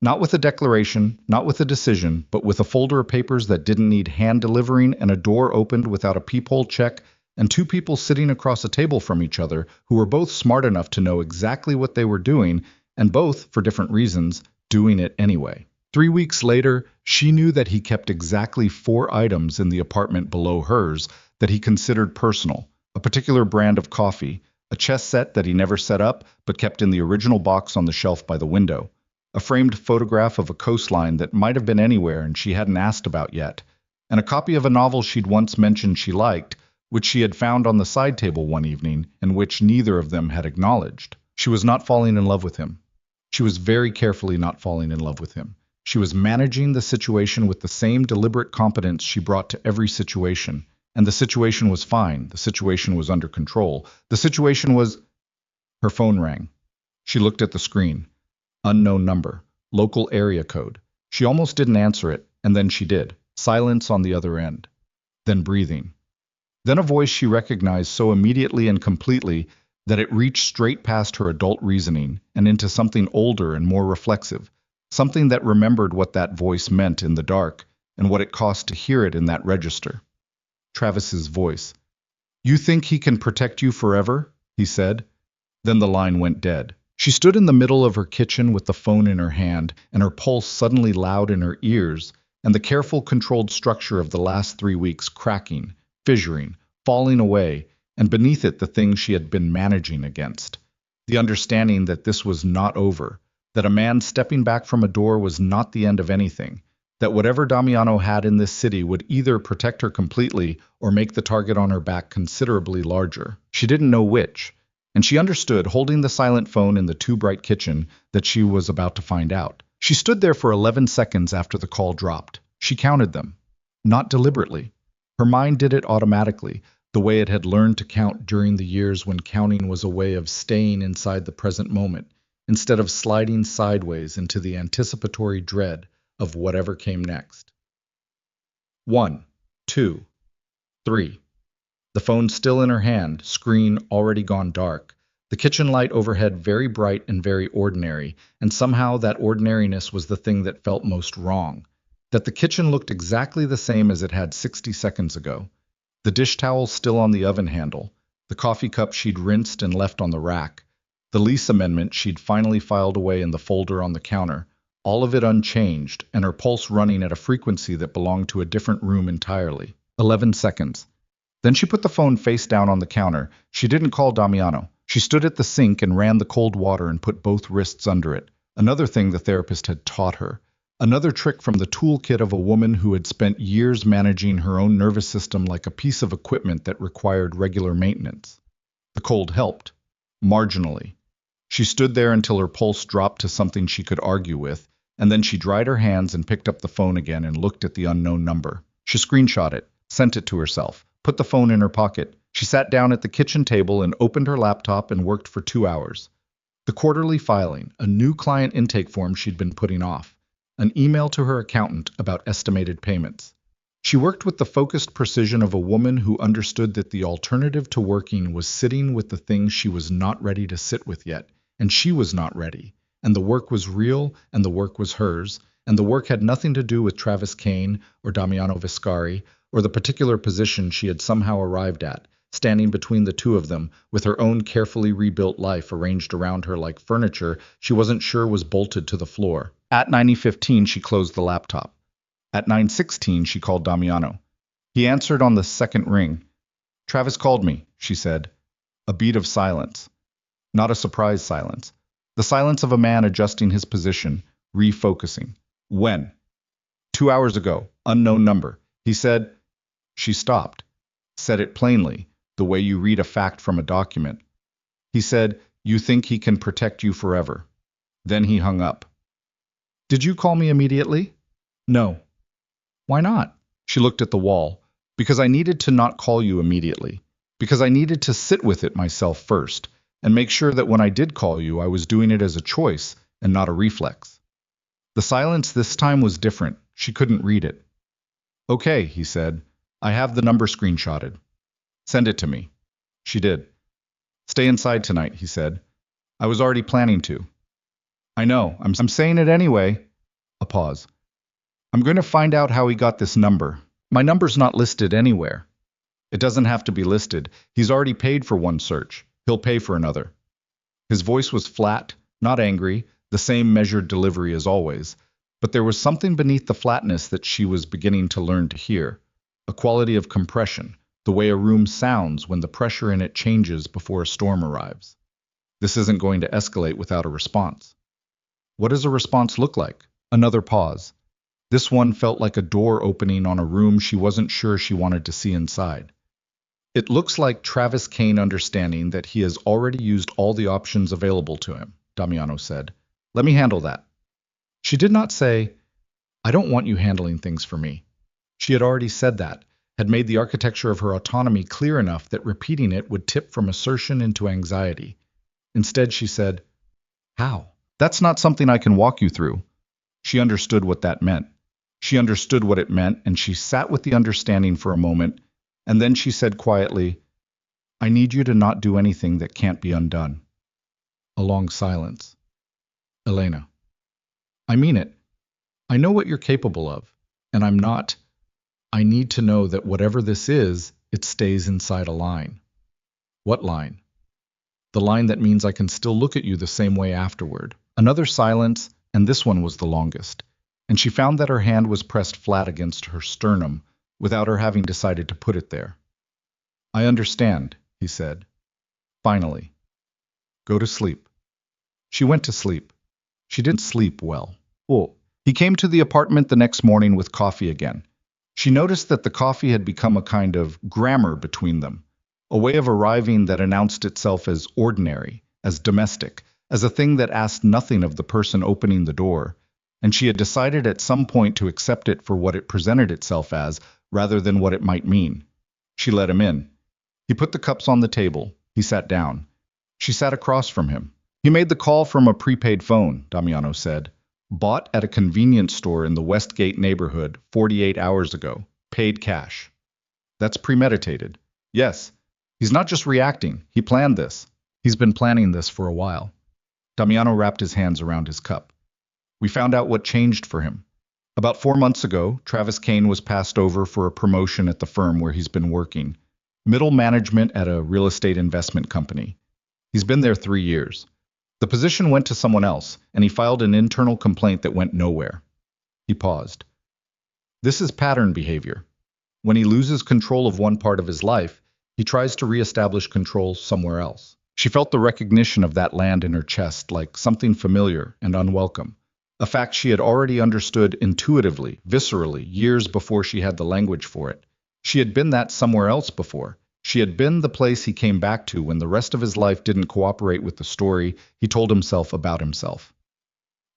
Not with a declaration, not with a decision, but with a folder of papers that didn't need hand delivering and a door opened without a peephole check and two people sitting across a table from each other who were both smart enough to know exactly what they were doing and both, for different reasons, doing it anyway. 3 weeks later, she knew that he kept exactly 4 items in the apartment below hers that he considered personal, a particular brand of coffee, a chess set that he never set up but kept in the original box on the shelf by the window, a framed photograph of a coastline that might have been anywhere and she hadn't asked about yet, and a copy of a novel she'd once mentioned she liked, which she had found on the side table one evening and which neither of them had acknowledged. She was not falling in love with him. She was very carefully not falling in love with him. She was managing the situation with the same deliberate competence she brought to every situation, and the situation was fine. The situation was under control. The situation was... Her phone rang. She looked at the screen. Unknown number. Local area code. She almost didn't answer it, and then she did. Silence on the other end. Then breathing. Then a voice she recognized so immediately and completely that it reached straight past her adult reasoning and into something older and more reflexive, something that remembered what that voice meant in the dark and what it cost to hear it in that register. Travis's voice. You think he can protect you forever? He said. Then the line went dead. She stood in the middle of her kitchen with the phone in her hand and her pulse suddenly loud in her ears and the careful, controlled structure of the last 3 weeks cracking, fissuring, falling away, and beneath it the thing she had been managing against. The understanding that this was not over, that a man stepping back from a door was not the end of anything, that whatever Damiano had in this city would either protect her completely or make the target on her back considerably larger. She didn't know which, and she understood, holding the silent phone in the too-bright kitchen, that she was about to find out. She stood there for 11 seconds after the call dropped. She counted them. Not deliberately. Her mind did it automatically, the way it had learned to count during the years when counting was a way of staying inside the present moment, instead of sliding sideways into the anticipatory dread of whatever came next. 1, 2, 3. The phone still in her hand, screen already gone dark, the kitchen light overhead very bright and very ordinary, and somehow that ordinariness was the thing that felt most wrong, that the kitchen looked exactly the same as it had 60 seconds ago. The dish towel still on the oven handle, the coffee cup she'd rinsed and left on the rack, the lease amendment she'd finally filed away in the folder on the counter, all of it unchanged, and her pulse running at a frequency that belonged to a different room entirely. 11 seconds. Then she put the phone face down on the counter. She didn't call Damiano. She stood at the sink and ran the cold water and put both wrists under it. Another thing the therapist had taught her. Another trick from the toolkit of a woman who had spent years managing her own nervous system like a piece of equipment that required regular maintenance. The cold helped. Marginally. She stood there until her pulse dropped to something she could argue with, and then she dried her hands and picked up the phone again and looked at the unknown number. She screenshot it, sent it to herself, put the phone in her pocket. She sat down at the kitchen table and opened her laptop and worked for 2 hours. The quarterly filing, a new client intake form she'd been putting off, an email to her accountant about estimated payments. She worked with the focused precision of a woman who understood that the alternative to working was sitting with the things she was not ready to sit with yet, and she was not ready, and the work was real, and the work was hers, and the work had nothing to do with Travis Kane or Damiano Viscari or the particular position she had somehow arrived at, standing between the two of them, with her own carefully rebuilt life arranged around her like furniture she wasn't sure was bolted to the floor. At 9:15, she closed the laptop. At 9:16, she called Damiano. He answered on the second ring. Travis called me, she said. A beat of silence. Not a surprise silence. The silence of a man adjusting his position, refocusing. When? 2 hours ago. Unknown number. He said... She stopped. Said it plainly, the way you read a fact from a document. He said, you think he can protect you forever. Then he hung up. Did you call me immediately? No. Why not? She looked at the wall. Because I needed to not call you immediately. Because I needed to sit with it myself first, and make sure that when I did call you, I was doing it as a choice and not a reflex. The silence this time was different. She couldn't read it. Okay, he said. I have the number screenshotted. Send it to me. She did. Stay inside tonight, he said. I was already planning to. I know. I'm saying it anyway. A pause. I'm going to find out how he got this number. My number's not listed anywhere. It doesn't have to be listed. He's already paid for one search. He'll pay for another. His voice was flat, not angry, the same measured delivery as always, but there was something beneath the flatness that she was beginning to learn to hear, a quality of compression, the way a room sounds when the pressure in it changes before a storm arrives. This isn't going to escalate without a response. What does a response look like? Another pause. This one felt like a door opening on a room she wasn't sure she wanted to see inside. It looks like Travis Kane understanding that he has already used all the options available to him, Damiano said. Let me handle that. She did not say, I don't want you handling things for me. She had already said that, had made the architecture of her autonomy clear enough that repeating it would tip from assertion into anxiety. Instead, she said, How? That's not something I can walk you through. She understood what that meant. She understood what it meant, and she sat with the understanding for a moment, and then she said quietly, I need you to not do anything that can't be undone. A long silence. Elena. I mean it. I know what you're capable of, and I'm not. I need to know that whatever this is, it stays inside a line. What line? The line that means I can still look at you the same way afterward. Another silence, and this one was the longest, and she found that her hand was pressed flat against her sternum without her having decided to put it there. I understand, he said. Finally. Go to sleep. She went to sleep. She didn't sleep well. Oh. He came to the apartment the next morning with coffee again. She noticed that the coffee had become a kind of grammar between them, a way of arriving that announced itself as ordinary, as domestic, as a thing that asked nothing of the person opening the door, and she had decided at some point to accept it for what it presented itself as, rather than what it might mean. She let him in. He put the cups on the table. He sat down. She sat across from him. He made the call from a prepaid phone, Damiano said. Bought at a convenience store in the Westgate neighborhood 48 hours ago. Paid cash. That's premeditated. Yes. He's not just reacting. He planned this. He's been planning this for a while. Damiano wrapped his hands around his cup. We found out what changed for him. About 4 months ago, Travis Kane was passed over for a promotion at the firm where he's been working. Middle management at a real estate investment company. He's been there 3 years. The position went to someone else, and he filed an internal complaint that went nowhere. He paused. This is pattern behavior. When he loses control of one part of his life, he tries to reestablish control somewhere else. She felt the recognition of that land in her chest like something familiar and unwelcome, a fact she had already understood intuitively, viscerally, years before she had the language for it. She had been that somewhere else before. She had been the place he came back to when the rest of his life didn't cooperate with the story he told himself about himself.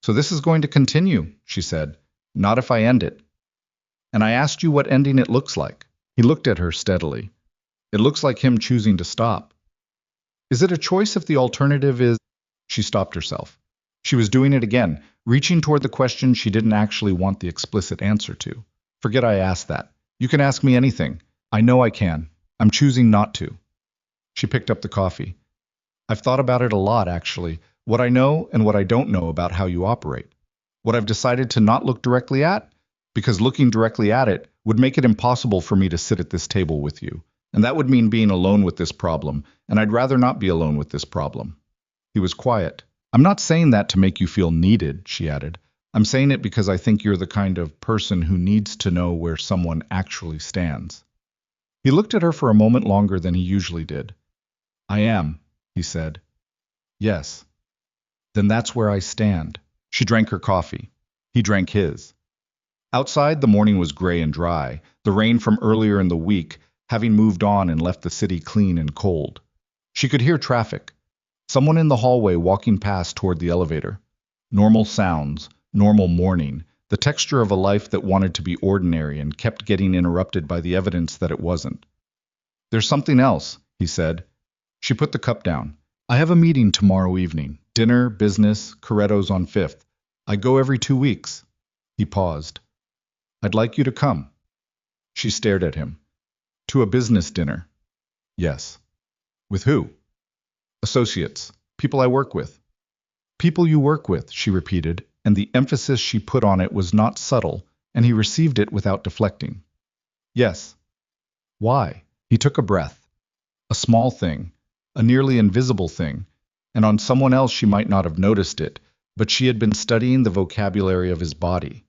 So this is going to continue, she said. Not if I end it. And I asked you what ending it looks like. He looked at her steadily. It looks like him choosing to stop. Is it a choice if the alternative is... She stopped herself. She was doing it again, reaching toward the question she didn't actually want the explicit answer to. Forget I asked that. You can ask me anything. I know I can. I'm choosing not to. She picked up the coffee. I've thought about it a lot, actually. What I know and what I don't know about how you operate. What I've decided to not look directly at, because looking directly at it would make it impossible for me to sit at this table with you. And that would mean being alone with this problem, and I'd rather not be alone with this problem. He was quiet. I'm not saying that to make you feel needed, she added. I'm saying it because I think you're the kind of person who needs to know where someone actually stands. He looked at her for a moment longer than he usually did. I am, he said. Yes. Then that's where I stand. She drank her coffee. He drank his. Outside, the morning was gray and dry, the rain from earlier in the week having moved on and left the city clean and cold. She could hear traffic. Someone in the hallway walking past toward the elevator. Normal sounds, normal morning, the texture of a life that wanted to be ordinary and kept getting interrupted by the evidence that it wasn't. "There's something else," he said. She put the cup down. "I have a meeting tomorrow evening. Dinner, business, Coretto's on Fifth. I go every 2 weeks." He paused. "I'd like you to come." She stared at him. "To a business dinner." "Yes." "With who?" "Associates. People I work with." "People you work with," she repeated, and the emphasis she put on it was not subtle, and he received it without deflecting. "Yes." "Why?" He took a breath. A small thing, a nearly invisible thing, and on someone else she might not have noticed it, but she had been studying the vocabulary of his body.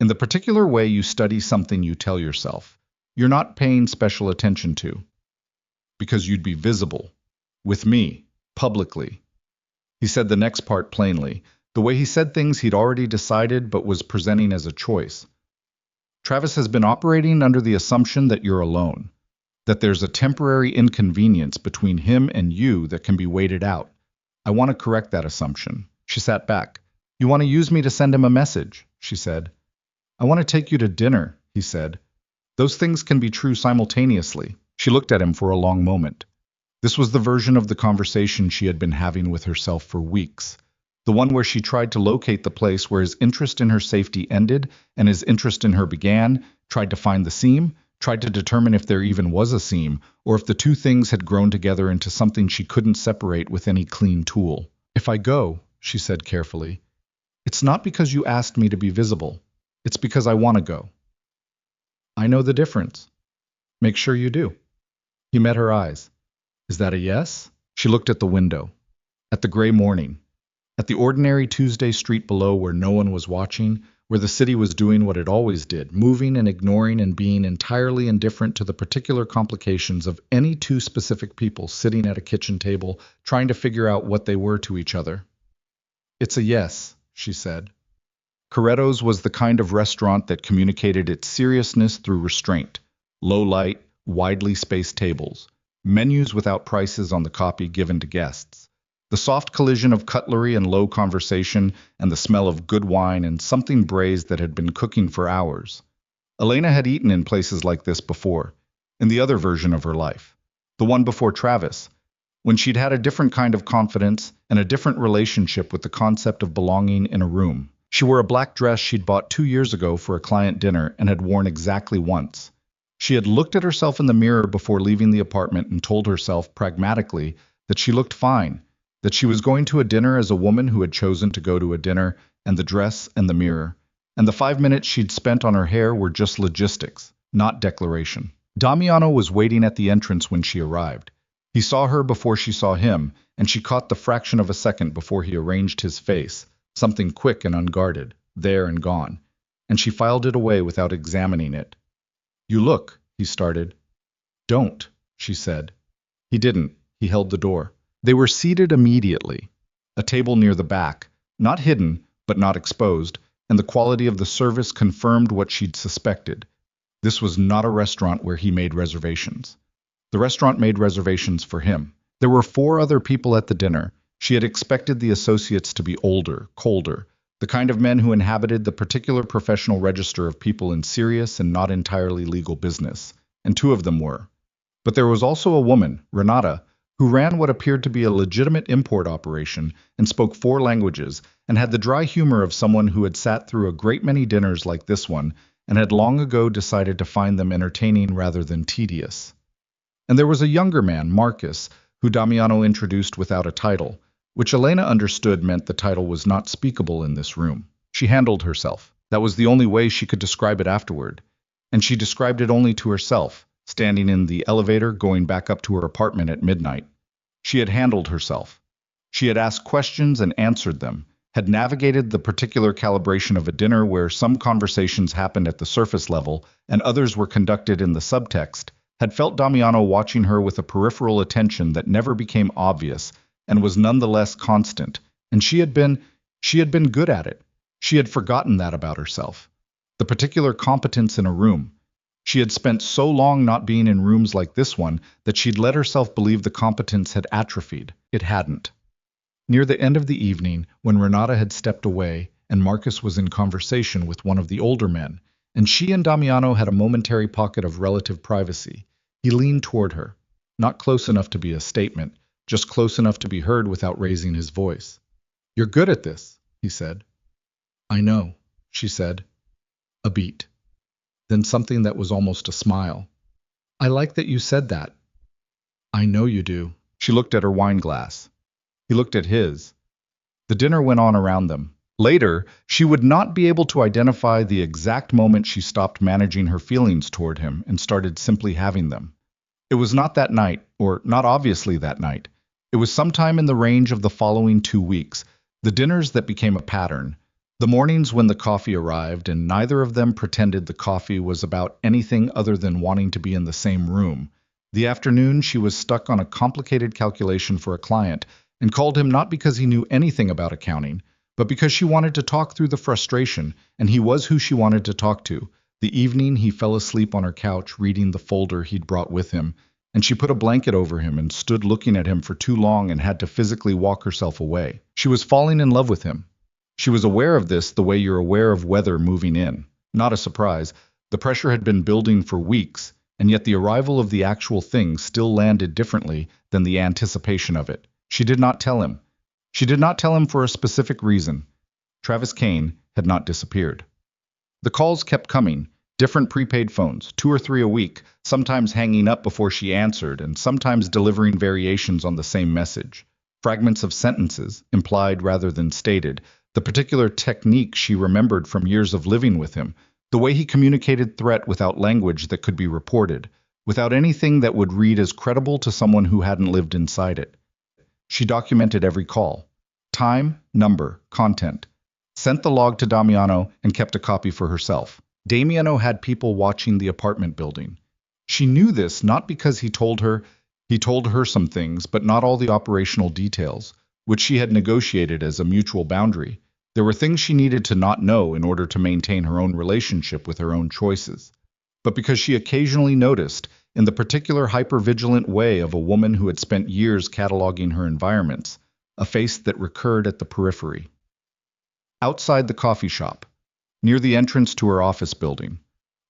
In the particular way you study something you tell yourself, you're not paying special attention to. Because you'd be visible. With me. Publicly. He said the next part plainly, the way he said things he'd already decided but was presenting as a choice. "Travis has been operating under the assumption that you're alone, that there's a temporary inconvenience between him and you that can be waited out. I want to correct that assumption." She sat back. "You want to use me to send him a message," she said. "I want to take you to dinner," he said. "Those things can be true simultaneously." She looked at him for a long moment. This was the version of the conversation she had been having with herself for weeks. The one where she tried to locate the place where his interest in her safety ended and his interest in her began, tried to find the seam, tried to determine if there even was a seam, or if the two things had grown together into something she couldn't separate with any clean tool. "If I go," she said carefully, "it's not because you asked me to be visible. It's because I want to go." "I know the difference." "Make sure you do." He met her eyes. "Is that a yes?" She looked at the window, at the gray morning, at the ordinary Tuesday street below where no one was watching, where the city was doing what it always did, moving and ignoring and being entirely indifferent to the particular complications of any two specific people sitting at a kitchen table trying to figure out what they were to each other. "It's a yes," she said. Coretto's was the kind of restaurant that communicated its seriousness through restraint, low light, widely spaced tables, menus without prices on the copy given to guests, the soft collision of cutlery and low conversation, and the smell of good wine and something braised that had been cooking for hours. Elena had eaten in places like this before, in the other version of her life, the one before Travis, when she'd had a different kind of confidence and a different relationship with the concept of belonging in a room. She wore a black dress she'd bought 2 years ago for a client dinner and had worn exactly once. She had looked at herself in the mirror before leaving the apartment and told herself pragmatically that she looked fine, that she was going to a dinner as a woman who had chosen to go to a dinner, and the dress and the mirror, and the 5 minutes she'd spent on her hair were just logistics, not declaration. Damiano was waiting at the entrance when she arrived. He saw her before she saw him, and she caught the fraction of a second before he arranged his face, something quick and unguarded, there and gone, and she filed it away without examining it. "You look," he started. "Don't," she said. He didn't. He held the door. They were seated immediately. A table near the back, not hidden, but not exposed, and the quality of the service confirmed what she'd suspected. This was not a restaurant where he made reservations. The restaurant made reservations for him. There were 4 other people at the dinner. She had expected the associates to be older, colder, the kind of men who inhabited the particular professional register of people in serious and not entirely legal business, and 2 of them were. But there was also a woman, Renata, who ran what appeared to be a legitimate import operation and spoke 4 languages and had the dry humor of someone who had sat through a great many dinners like this one and had long ago decided to find them entertaining rather than tedious. And there was a younger man, Marcus, who Damiano introduced without a title, which Elena understood meant the title was not speakable in this room. She handled herself. That was the only way she could describe it afterward. And she described it only to herself, standing in the elevator going back up to her apartment at midnight. She had handled herself. She had asked questions and answered them, had navigated the particular calibration of a dinner where some conversations happened at the surface level and others were conducted in the subtext, had felt Damiano watching her with a peripheral attention that never became obvious and was nonetheless constant, and she had been good at it. She had forgotten that about herself. The particular competence in a room. She had spent so long not being in rooms like this one that she'd let herself believe the competence had atrophied. It hadn't. Near the end of the evening, when Renata had stepped away, and Marcus was in conversation with one of the older men, and she and Damiano had a momentary pocket of relative privacy. He leaned toward her, not close enough to be a statement, just close enough to be heard without raising his voice. "You're good at this," he said. "I know," she said. A beat. Then something that was almost a smile. "I like that you said that." "I know you do." She looked at her wine glass. He looked at his. The dinner went on around them. Later, she would not be able to identify the exact moment she stopped managing her feelings toward him and started simply having them. It was not that night, or not obviously that night. It was sometime in the range of the following 2 weeks, the dinners that became a pattern, the mornings when the coffee arrived and neither of them pretended the coffee was about anything other than wanting to be in the same room. The afternoon she was stuck on a complicated calculation for a client and called him not because he knew anything about accounting, but because she wanted to talk through the frustration, and he was who she wanted to talk to. The evening he fell asleep on her couch reading the folder he'd brought with him, and she put a blanket over him and stood looking at him for too long and had to physically walk herself away. She was falling in love with him. She was aware of this the way you're aware of weather moving in. Not a surprise. The pressure had been building for weeks, and yet the arrival of the actual thing still landed differently than the anticipation of it. She did not tell him. She did not tell him for a specific reason. Travis Kane had not disappeared. The calls kept coming, different prepaid phones, 2 or 3 a week, sometimes hanging up before she answered and sometimes delivering variations on the same message. Fragments of sentences, implied rather than stated, the particular technique she remembered from years of living with him, the way he communicated threat without language that could be reported, without anything that would read as credible to someone who hadn't lived inside it. She documented every call. Time, number, content. Sent the log to Damiano and kept a copy for herself. Damiano had people watching the apartment building. She knew this not because he told her some things, but not all the operational details, which she had negotiated as a mutual boundary. There were things she needed to not know in order to maintain her own relationship with her own choices. But because she occasionally noticed, in the particular hyper-vigilant way of a woman who had spent years cataloging her environments, a face that recurred at the periphery. Outside the coffee shop, near the entrance to her office building,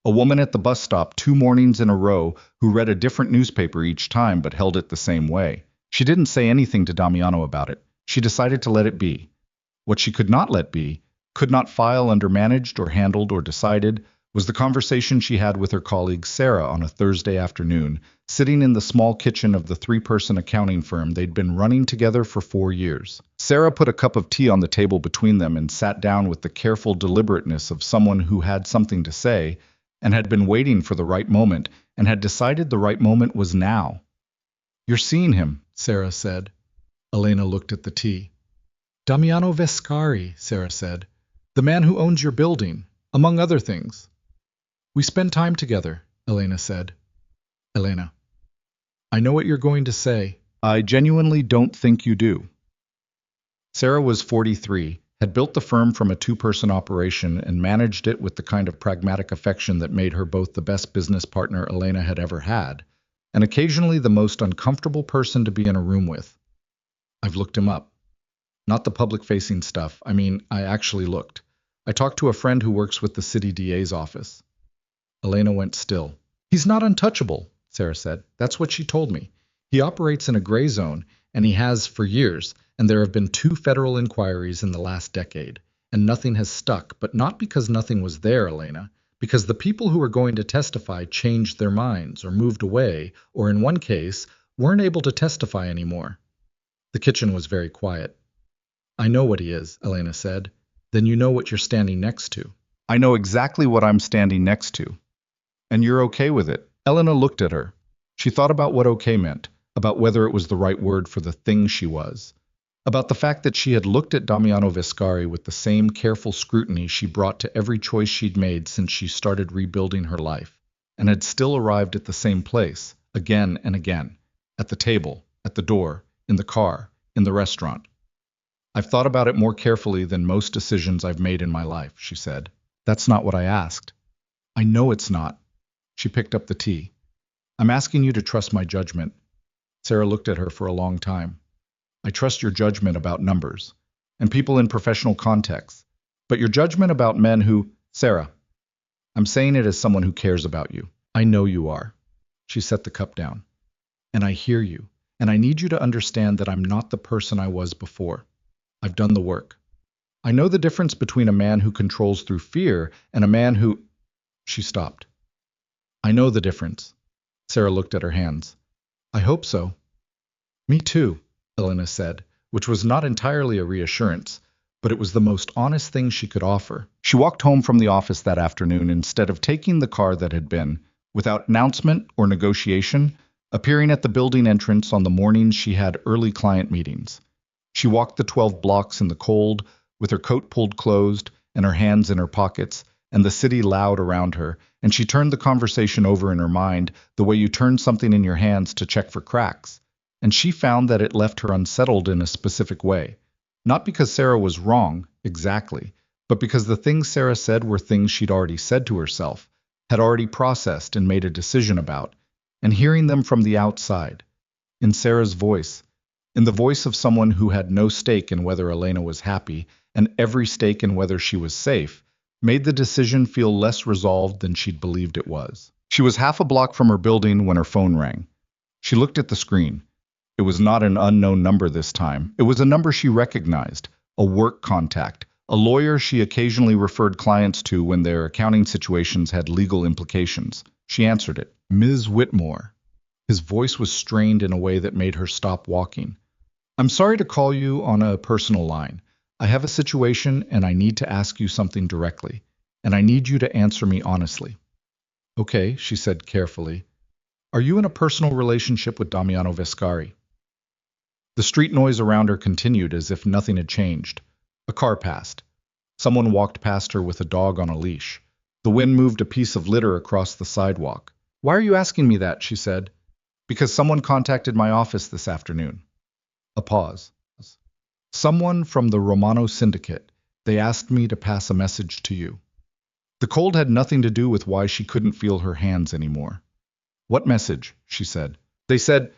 a woman at the bus stop 2 mornings in a row who read a different newspaper each time but held it the same way. She didn't say anything to Damiano about it. She decided to let it be. What she could not let be, could not file under managed or handled or decided, was the conversation she had with her colleague Sarah on a Thursday afternoon, sitting in the small kitchen of the 3-person accounting firm they'd been running together for 4 years. Sarah put a cup of tea on the table between them and sat down with the careful deliberateness of someone who had something to say and had been waiting for the right moment and had decided the right moment was now. "You're seeing him," Sarah said. Elena looked at the tea. "Damiano Vescari," Sarah said. "The man who owns your building, among other things." "We spend time together," Elena said. Elena. "I know what you're going to say." "I genuinely don't think you do." Sarah was 43, had built the firm from a 2-person operation and managed it with the kind of pragmatic affection that made her both the best business partner Elena had ever had, and occasionally the most uncomfortable person to be in a room with. "I've looked him up. Not the public-facing stuff. I actually looked. I talked to a friend who works with the city DA's office." Elena went still. "He's not untouchable," Sarah said. "That's what she told me. He operates in a gray zone, and he has for years, and there have been 2 federal inquiries in the last decade, and nothing has stuck, but not because nothing was there, Elena, because the people who were going to testify changed their minds or moved away, or in one case, weren't able to testify anymore." The kitchen was very quiet. "I know what he is," Elena said. "Then you know what you're standing next to." "I know exactly what I'm standing next to. And you're okay with it." Elena looked at her. She thought about what okay meant, about whether it was the right word for the thing she was, about the fact that she had looked at Damiano Vescari with the same careful scrutiny she brought to every choice she'd made since she started rebuilding her life, and had still arrived at the same place, again and again, at the table, at the door, in the car, in the restaurant. "I've thought about it more carefully than most decisions I've made in my life," she said. "That's not what I asked." "I know it's not." She picked up the tea. "I'm asking you to trust my judgment." Sarah looked at her for a long time. "I trust your judgment about numbers, and people in professional contexts, But your judgment about men who... Sarah, I'm saying it as someone who cares about you. I know you are. She set the cup down. And I hear you. And I need you to understand that I'm not the person I was before. I've done the work. I know the difference between a man who controls through fear and a man who... She stopped. I know the difference. Sarah looked at her hands. I hope so. Me too, Elena said, which was not entirely a reassurance, but it was the most honest thing she could offer. She walked home from the office that afternoon instead of taking the car that had been, without announcement or negotiation, appearing at the building entrance on the mornings she had early client meetings. She walked the 12 blocks in the cold, with her coat pulled closed and her hands in her pockets, and the city loud around her, and she turned the conversation over in her mind the way you turn something in your hands to check for cracks. And she found that it left her unsettled in a specific way. Not because Sarah was wrong, exactly, but because the things Sarah said were things she'd already said to herself, had already processed and made a decision about, and hearing them from the outside, in Sarah's voice, in the voice of someone who had no stake in whether Elena was happy and every stake in whether she was safe, made the decision feel less resolved than she'd believed it was. She was half a block from her building when her phone rang. She looked at the screen. It was not an unknown number this time. It was a number she recognized, a work contact, a lawyer she occasionally referred clients to when their accounting situations had legal implications. She answered it. Ms. Whitmore. His voice was strained in a way that made her stop walking. I'm sorry to call you on a personal line. I have a situation and I need to ask you something directly, and I need you to answer me honestly. Okay, she said carefully. Are you in a personal relationship with Damiano Vescari? The street noise around her continued as if nothing had changed. A car passed. Someone walked past her with a dog on a leash. The wind moved a piece of litter across the sidewalk. Why are you asking me that? She said. Because someone contacted my office this afternoon. A pause. Someone from the Romano Syndicate. They asked me to pass a message to you. The cold had nothing to do with why she couldn't feel her hands anymore. What message? She said. They said...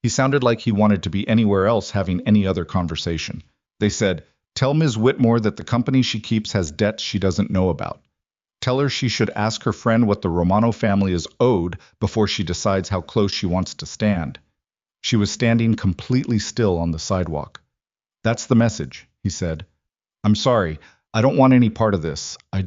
He sounded like he wanted to be anywhere else having any other conversation. They said, tell Ms. Whitmore that the company she keeps has debts she doesn't know about. Tell her she should ask her friend what the Romano family is owed before she decides how close she wants to stand. She was standing completely still on the sidewalk. That's the message, he said. I'm sorry, I don't want any part of this. I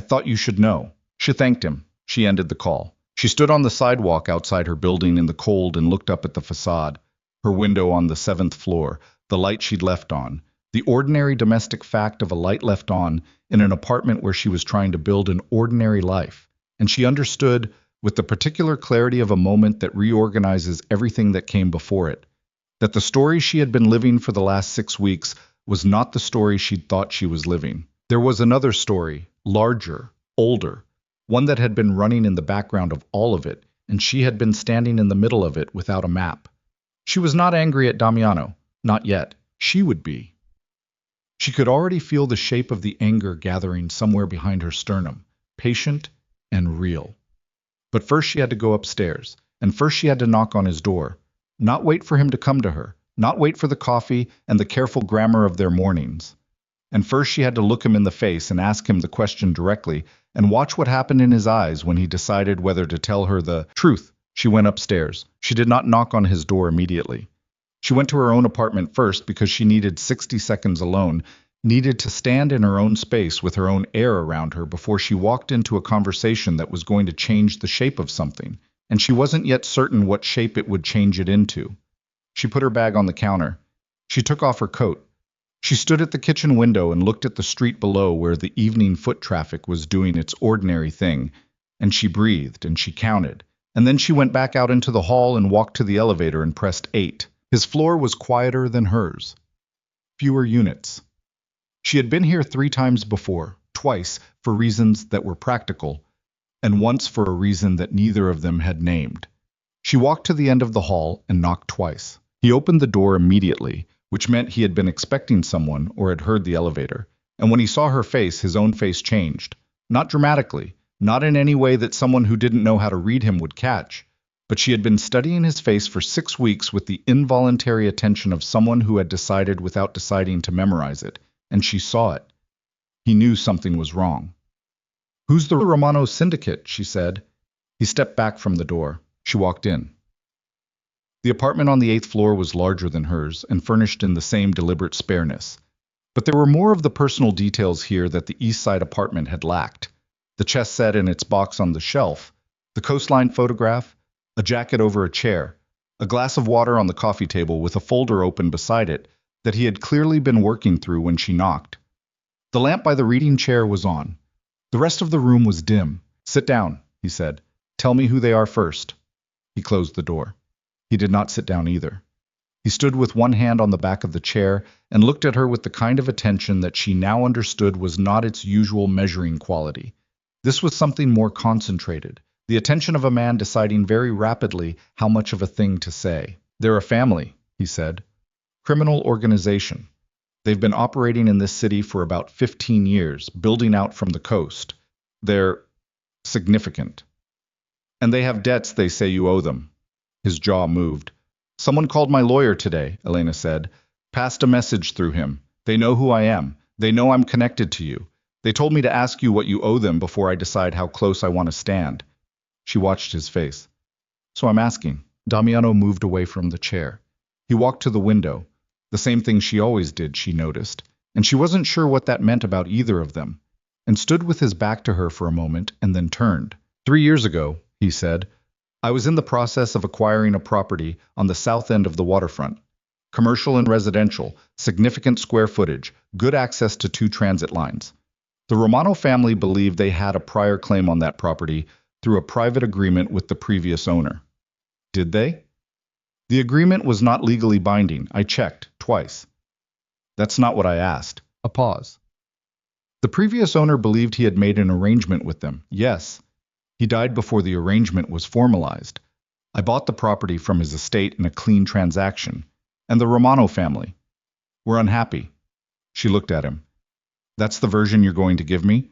thought you should know. She thanked him. She ended the call. She stood on the sidewalk outside her building in the cold and looked up at the facade, her window on the 7th floor, the light she'd left on, the ordinary domestic fact of a light left on in an apartment where she was trying to build an ordinary life. And she understood, with the particular clarity of a moment that reorganizes everything that came before it, that the story she had been living for the last 6 weeks was not the story she'd thought she was living. There was another story, larger, older, one that had been running in the background of all of it, and she had been standing in the middle of it without a map. She was not angry at Damiano, not yet. She would be. She could already feel the shape of the anger gathering somewhere behind her sternum, patient and real. But first she had to go upstairs, and first she had to knock on his door, not wait for him to come to her, not wait for the coffee and the careful grammar of their mornings. And first she had to look him in the face and ask him the question directly, and watch what happened in his eyes when he decided whether to tell her the truth. She went upstairs. She did not knock on his door immediately. She went to her own apartment first because she needed 60 seconds alone, needed to stand in her own space with her own air around her before she walked into a conversation that was going to change the shape of something, and she wasn't yet certain what shape it would change it into. She put her bag on the counter. She took off her coat. She stood at the kitchen window and looked at the street below where the evening foot traffic was doing its ordinary thing, and she breathed and she counted, and then she went back out into the hall and walked to the elevator and pressed 8. His floor was quieter than hers. Fewer units. She had been here 3 times before, twice for reasons that were practical, and once for a reason that neither of them had named. She walked to the end of the hall and knocked twice. He opened the door immediately, which meant he had been expecting someone or had heard the elevator, and when he saw her face, his own face changed. Not dramatically, not in any way that someone who didn't know how to read him would catch, but she had been studying his face for 6 weeks with the involuntary attention of someone who had decided without deciding to memorize it, and she saw it. He knew something was wrong. "Who's the Romano syndicate?" she said. He stepped back from the door. She walked in. The apartment on the 8th floor was larger than hers and furnished in the same deliberate spareness. But there were more of the personal details here that the East Side apartment had lacked. The chess set in its box on the shelf, the coastline photograph, a jacket over a chair, a glass of water on the coffee table with a folder open beside it that he had clearly been working through when she knocked. The lamp by the reading chair was on. The rest of the room was dim. "Sit down," he said. "Tell me who they are first." He closed the door. He did not sit down either. He stood with one hand on the back of the chair and looked at her with the kind of attention that she now understood was not its usual measuring quality. This was something more concentrated, the attention of a man deciding very rapidly how much of a thing to say. "They're a family," he said. "Criminal organization. They've been operating in this city for about 15 years, building out from the coast. They're significant. And they have debts they say you owe them." His jaw moved. "Someone called my lawyer today," Elena said. "Passed a message through him. They know who I am. They know I'm connected to you. They told me to ask you what you owe them before I decide how close I want to stand." She watched his face. "So I'm asking." Damiano moved away from the chair. He walked to the window. The same thing she always did, she noticed, and she wasn't sure what that meant about either of them, and stood with his back to her for a moment and then turned. "3 years ago," he said, "I was in the process of acquiring a property on the south end of the waterfront. Commercial and residential, significant square footage, good access to 2 transit lines. The Romano family believed they had a prior claim on that property through a private agreement with the previous owner." "Did they?" "The agreement was not legally binding. I checked, twice." "That's not what I asked." A pause. "The previous owner believed he had made an arrangement with them." "Yes. He died before the arrangement was formalized. I bought the property from his estate in a clean transaction. And the Romano family were unhappy." She looked at him. "That's the version you're going to give me?"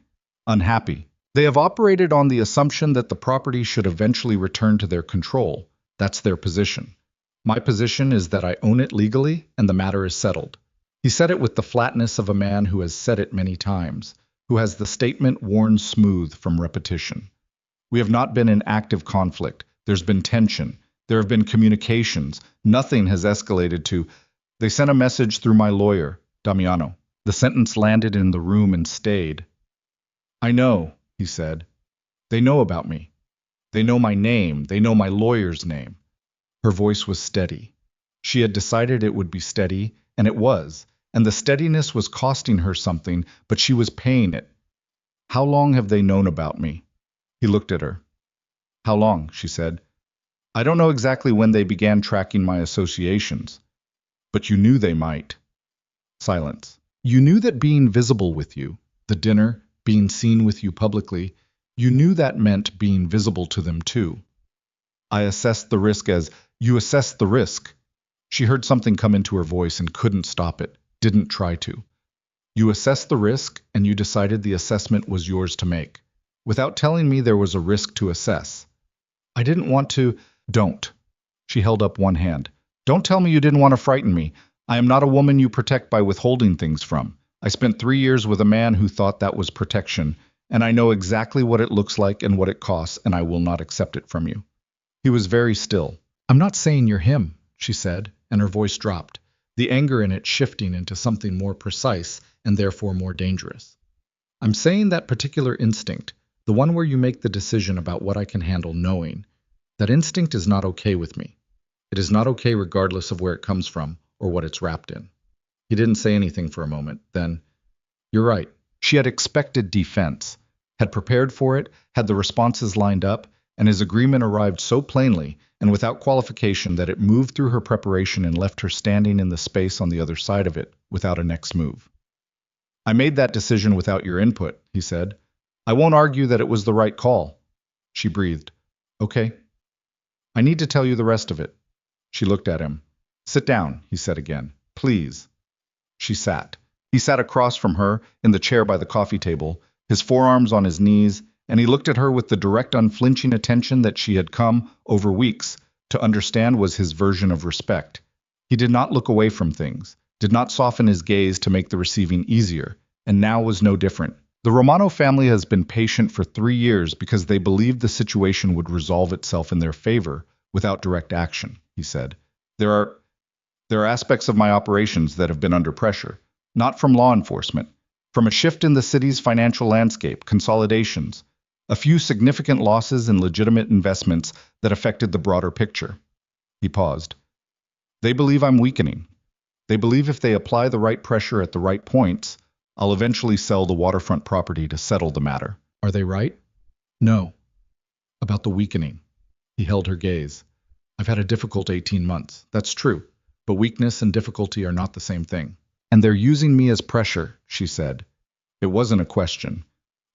"Unhappy. They have operated on the assumption that the property should eventually return to their control. That's their position. My position is that I own it legally and the matter is settled." He said it with the flatness of a man who has said it many times, who has the statement worn smooth from repetition. "We have not been in active conflict. There's been tension. There have been communications. Nothing has escalated to, they sent a message through my lawyer, Damiano." The sentence landed in the room and stayed. "I know," he said. "They know about me. They know my name. They know my lawyer's name." Her voice was steady. She had decided it would be steady, and it was, and the steadiness was costing her something, but she was paying it. "How long have they known about me?" He looked at her. "How long?" she said. "I don't know exactly when they began tracking my associations. But you knew they might." Silence. "You knew that being visible with you, the dinner, being seen with you publicly, you knew that meant being visible to them too." "I assessed the risk as, you assessed the risk." She heard something come into her voice and couldn't stop it, didn't try to. "You assessed the risk and you decided the assessment was yours to make. Without telling me there was a risk to assess." "I didn't want to." "Don't." She held up one hand. "Don't tell me you didn't want to frighten me. I am not a woman you protect by withholding things from. I spent 3 years with a man who thought that was protection, and I know exactly what it looks like and what it costs, and I will not accept it from you." He was very still. "I'm not saying you're him," she said, and her voice dropped, the anger in it shifting into something more precise and therefore more dangerous. "I'm saying that particular instinct, the one where you make the decision about what I can handle knowing, that instinct is not okay with me. It is not okay regardless of where it comes from or what it's wrapped in." He didn't say anything for a moment. Then, "You're right." She had expected defense, had prepared for it, had the responses lined up, and his agreement arrived so plainly and without qualification that it moved through her preparation and left her standing in the space on the other side of it without a next move. "I made that decision without your input," he said. "I won't argue that it was the right call." She breathed. "Okay. I need to tell you the rest of it." She looked at him. "Sit down," he said again. "Please." She sat. He sat across from her, in the chair by the coffee table, his forearms on his knees, and he looked at her with the direct, unflinching attention that she had come, over weeks, to understand was his version of respect. He did not look away from things, did not soften his gaze to make the receiving easier. and now was no different. The Romano family has been patient for 3 years because they believed the situation would resolve itself in their favor without direct action, he said. There are, there are aspects of my operations that have been under pressure, not from law enforcement, from a shift in the city's financial landscape, consolidations, a few significant losses in legitimate investments that affected the broader picture. He paused. They believe I'm weakening. They believe if they apply the right pressure at the right points, I'll eventually sell the waterfront property to settle the matter. Are they right? No. About the weakening. He held her gaze. I've had a difficult 18 months. That's true. But weakness and difficulty are not the same thing. And they're using me as pressure, she said. It wasn't a question.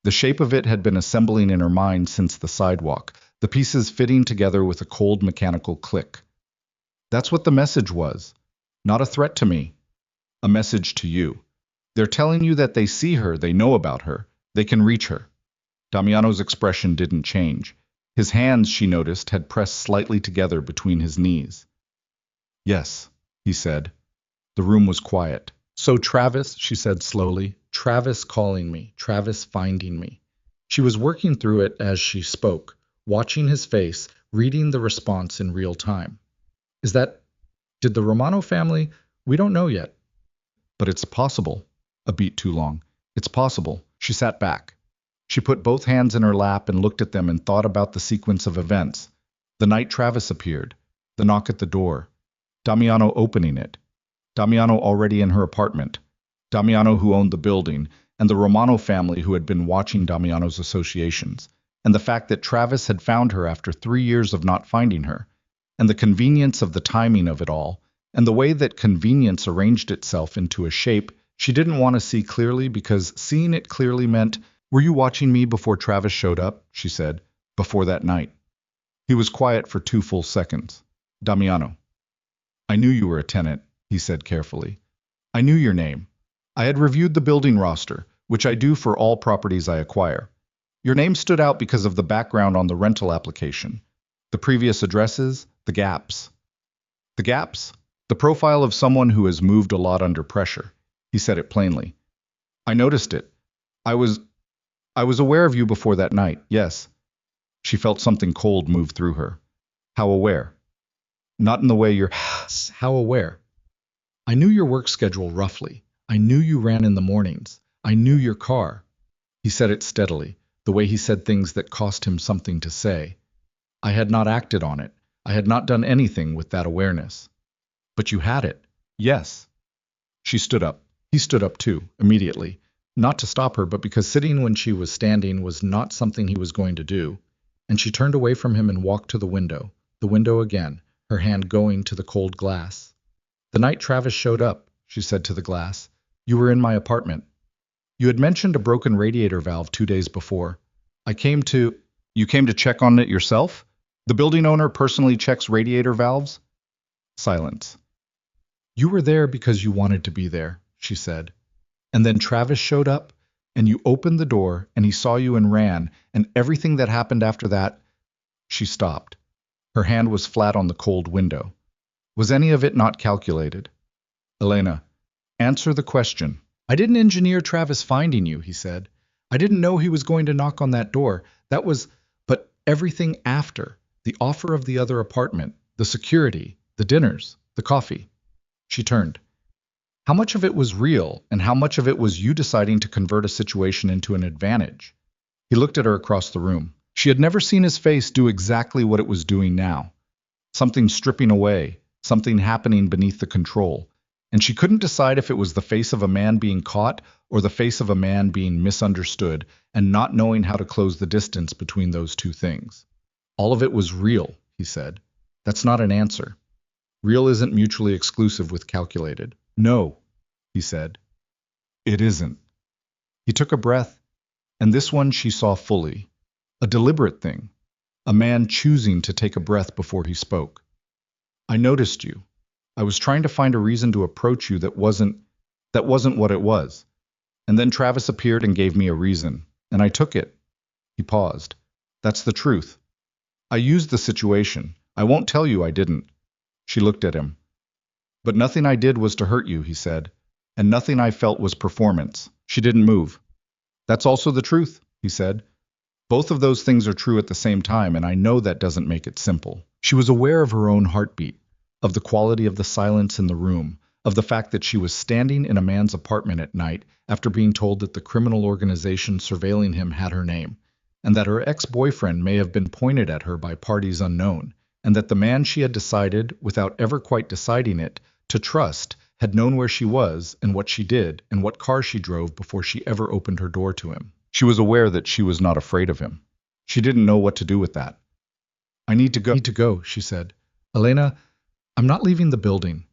The shape of it had been assembling in her mind since the sidewalk, the pieces fitting together with a cold mechanical click. That's what the message was. Not a threat to me. A message to you. They're telling you that they see her, they know about her, they can reach her. Damiano's expression didn't change. His hands, she noticed, had pressed slightly together between his knees. Yes, he said. The room was quiet. So Travis, she said slowly, Travis calling me, Travis finding me. She was working through it as she spoke, watching his face, reading the response in real time. Did the Romano family? We don't know yet. But it's possible. A beat too long. It's possible. She sat back. She put both hands in her lap and looked at them and thought about the sequence of events. The night Travis appeared. The knock at the door. Damiano opening it. Damiano already in her apartment. Damiano who owned the building, and the Romano family who had been watching Damiano's associations, and the fact that Travis had found her after 3 years of not finding her, and the convenience of the timing of it all, and the way that convenience arranged itself into a shape she didn't want to see clearly because seeing it clearly meant, "Were you watching me before Travis showed up?" she said, "before that night." He was quiet for 2 full seconds. Damiano. I knew you were a tenant, he said carefully. I knew your name. I had reviewed the building roster, which I do for all properties I acquire. Your name stood out because of the background on the rental application. The previous addresses, the gaps. The gaps? The profile of someone who has moved a lot under pressure. He said it plainly. I noticed it. I was aware of you before that night, yes. She felt something cold move through her. How aware? Not in the way you're... How aware? I knew your work schedule roughly. I knew you ran in the mornings. I knew your car. He said it steadily, the way he said things that cost him something to say. I had not acted on it. I had not done anything with that awareness. But you had it. Yes. She stood up. He stood up too, immediately. Not to stop her, but because sitting when she was standing was not something he was going to do. And she turned away from him and walked to the window again, her hand going to the cold glass. The night Travis showed up, she said to the glass, you were in my apartment. You had mentioned a broken radiator valve 2 days before. You came to check on it yourself? The building owner personally checks radiator valves? Silence. You were there because you wanted to be there, she said. And then Travis showed up, and you opened the door, and he saw you and ran, and everything that happened after that... She stopped. Her hand was flat on the cold window. Was any of it not calculated? Elena, answer the question. I didn't engineer Travis finding you, he said. I didn't know he was going to knock on that door. But everything after, the offer of the other apartment, the security, the dinners, the coffee. She turned. How much of it was real, and how much of it was you deciding to convert a situation into an advantage? He looked at her across the room. She had never seen his face do exactly what it was doing now. Something stripping away, something happening beneath the control. And she couldn't decide if it was the face of a man being caught or the face of a man being misunderstood and not knowing how to close the distance between those two things. All of it was real, he said. That's not an answer. Real isn't mutually exclusive with calculated. No, he said. It isn't. He took a breath, and this one she saw fully. A deliberate thing. A man choosing to take a breath before he spoke. I noticed you. I was trying to find a reason to approach you that wasn't what it was. And then Travis appeared and gave me a reason, and I took it. He paused. That's the truth. I used the situation. I won't tell you I didn't. She looked at him. But nothing I did was to hurt you, he said, and nothing I felt was performance. She didn't move. That's also the truth, he said. Both of those things are true at the same time, and I know that doesn't make it simple. She was aware of her own heartbeat, of the quality of the silence in the room, of the fact that she was standing in a man's apartment at night after being told that the criminal organization surveilling him had her name, and that her ex-boyfriend may have been pointed at her by parties unknown, and that the man she had decided, without ever quite deciding it, to trust, had known where she was and what she did and what car she drove before she ever opened her door to him. She was aware that she was not afraid of him. She didn't know what to do with that. I need to go, she said. Elena, I'm not leaving the building.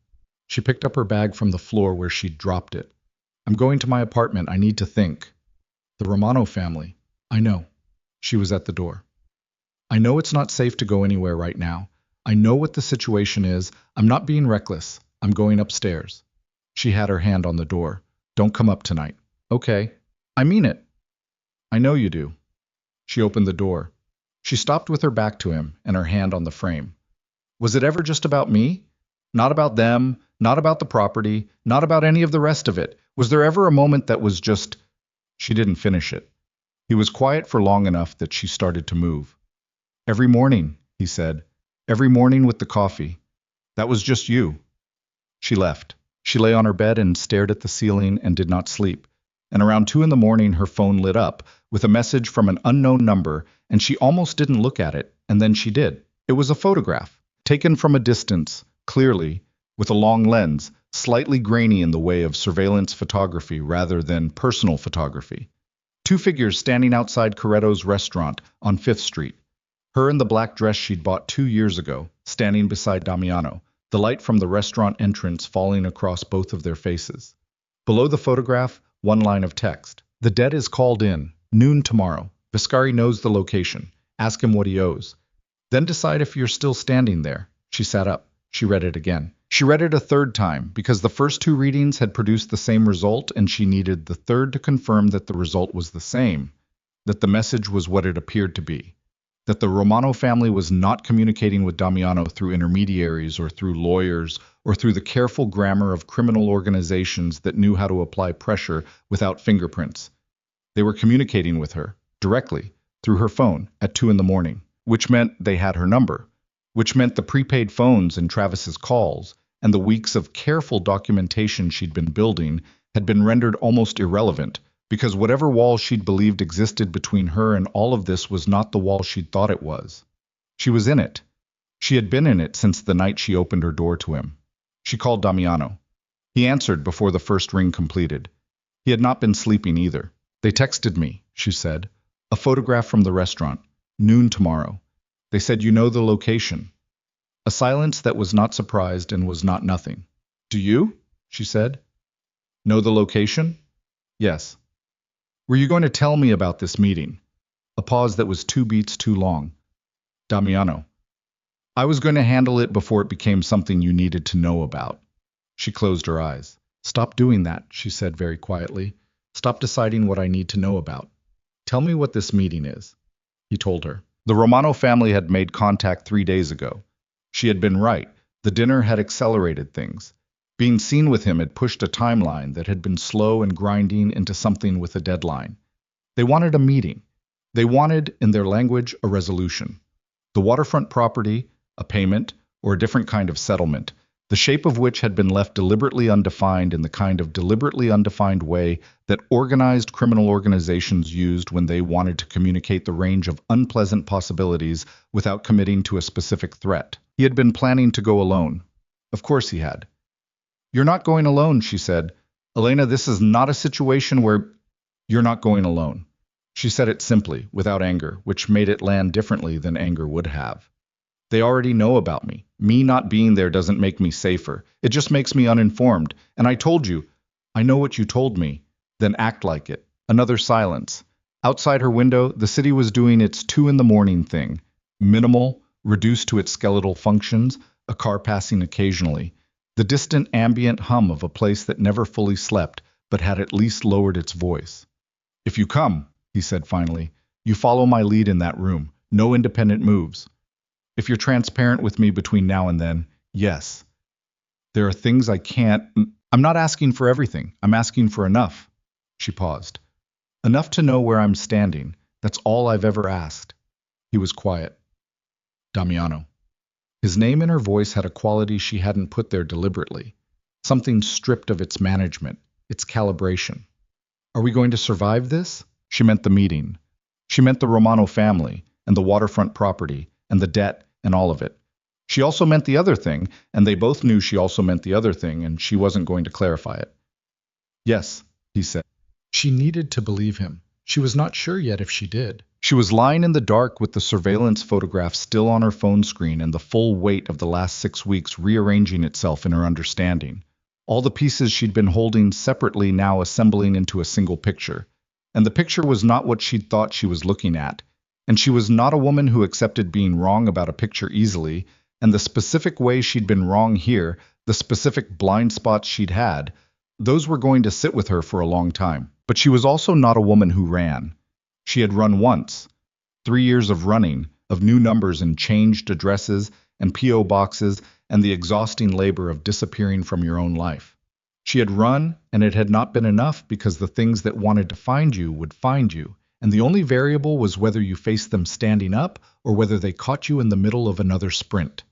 She picked up her bag from the floor where she'd dropped it. I'm going to my apartment. I need to think. The Romano family. I know. She was at the door. I know it's not safe to go anywhere right now. I know what the situation is. I'm not being reckless. I'm going upstairs. She had her hand on the door. Don't come up tonight. Okay. I mean it. I know you do. She opened the door. She stopped with her back to him and her hand on the frame. Was it ever just about me? Not about them, not about the property, not about any of the rest of it. Was there ever a moment that was just... She didn't finish it. He was quiet for long enough that she started to move. Every morning, he said. Every morning with the coffee. That was just you. She left. She lay on her bed and stared at the ceiling and did not sleep. And around 2 in the morning her phone lit up with a message from an unknown number, and she almost didn't look at it, and then she did. It was a photograph, taken from a distance, clearly, with a long lens, slightly grainy in the way of surveillance photography rather than personal photography. 2 figures standing outside Coretto's restaurant on 5th Street. Her in the black dress she'd bought 2 years ago, standing beside Damiano, the light from the restaurant entrance falling across both of their faces. Below the photograph, one line of text. The debt is called in. Noon tomorrow. Viscari knows the location. Ask him what he owes. Then decide if you're still standing there. She sat up. She read it again. She read it a 3rd time, because the first 2 readings had produced the same result, and she needed the 3rd to confirm that the result was the same, that the message was what it appeared to be, that the Romano family was not communicating with Damiano through intermediaries or through lawyers or through the careful grammar of criminal organizations that knew how to apply pressure without fingerprints. They were communicating with her, directly, through her phone, at 2 in the morning, which meant they had her number, which meant the prepaid phones and Travis's calls, and the weeks of careful documentation she'd been building had been rendered almost irrelevant, because whatever wall she'd believed existed between her and all of this was not the wall she'd thought it was. She was in it. She had been in it since the night she opened her door to him. She called Damiano. He answered before the first ring completed. He had not been sleeping either. They texted me, she said. A photograph from the restaurant. Noon tomorrow. They said you know the location. A silence that was not surprised and was not nothing. Do you? She said. Know the location? Yes. Were you going to tell me about this meeting? A pause that was 2 beats too long. Damiano. I was going to handle it before it became something you needed to know about. She closed her eyes. Stop doing that, she said very quietly. Stop deciding what I need to know about. Tell me what this meeting is. He told her. The Romano family had made contact 3 days ago. She had been right. The dinner had accelerated things. Being seen with him had pushed a timeline that had been slow and grinding into something with a deadline. They wanted a meeting. They wanted, in their language, a resolution. The waterfront property, a payment, or a different kind of settlement, the shape of which had been left deliberately undefined in the kind of deliberately undefined way that organized criminal organizations used when they wanted to communicate the range of unpleasant possibilities without committing to a specific threat. He had been planning to go alone. Of course he had. You're not going alone, she said. Elena, this is not a situation where you're not going alone. She said it simply, without anger, which made it land differently than anger would have. They already know about me. Me not being there doesn't make me safer. It just makes me uninformed. And I told you. I know what you told me. Then act like it. Another silence. Outside her window, the city was doing its 2 in the morning thing. Minimal, reduced to its skeletal functions, a car passing occasionally. The distant ambient hum of a place that never fully slept, but had at least lowered its voice. If you come, he said finally, you follow my lead in that room. No independent moves. If you're transparent with me between now and then, yes. There are things I can't... I'm not asking for everything. I'm asking for enough. She paused. Enough to know where I'm standing. That's all I've ever asked. He was quiet. Damiano. His name and her voice had a quality she hadn't put there deliberately. Something stripped of its management, its calibration. Are we going to survive this? She meant the meeting. She meant the Romano family, and the waterfront property, and the debt, and all of it. She also meant the other thing, and they both knew she also meant the other thing, and she wasn't going to clarify it. Yes, he said. She needed to believe him. She was not sure yet if she did. She was lying in the dark with the surveillance photograph still on her phone screen and the full weight of the last 6 weeks rearranging itself in her understanding. All the pieces she'd been holding separately now assembling into a single picture. And the picture was not what she'd thought she was looking at. And she was not a woman who accepted being wrong about a picture easily, and the specific way she'd been wrong here, the specific blind spots she'd had, those were going to sit with her for a long time. But she was also not a woman who ran. She had run once. 3 years of running, of new numbers and changed addresses and P.O. boxes and the exhausting labor of disappearing from your own life. She had run, and it had not been enough because the things that wanted to find you would find you, and the only variable was whether you faced them standing up or whether they caught you in the middle of another sprint.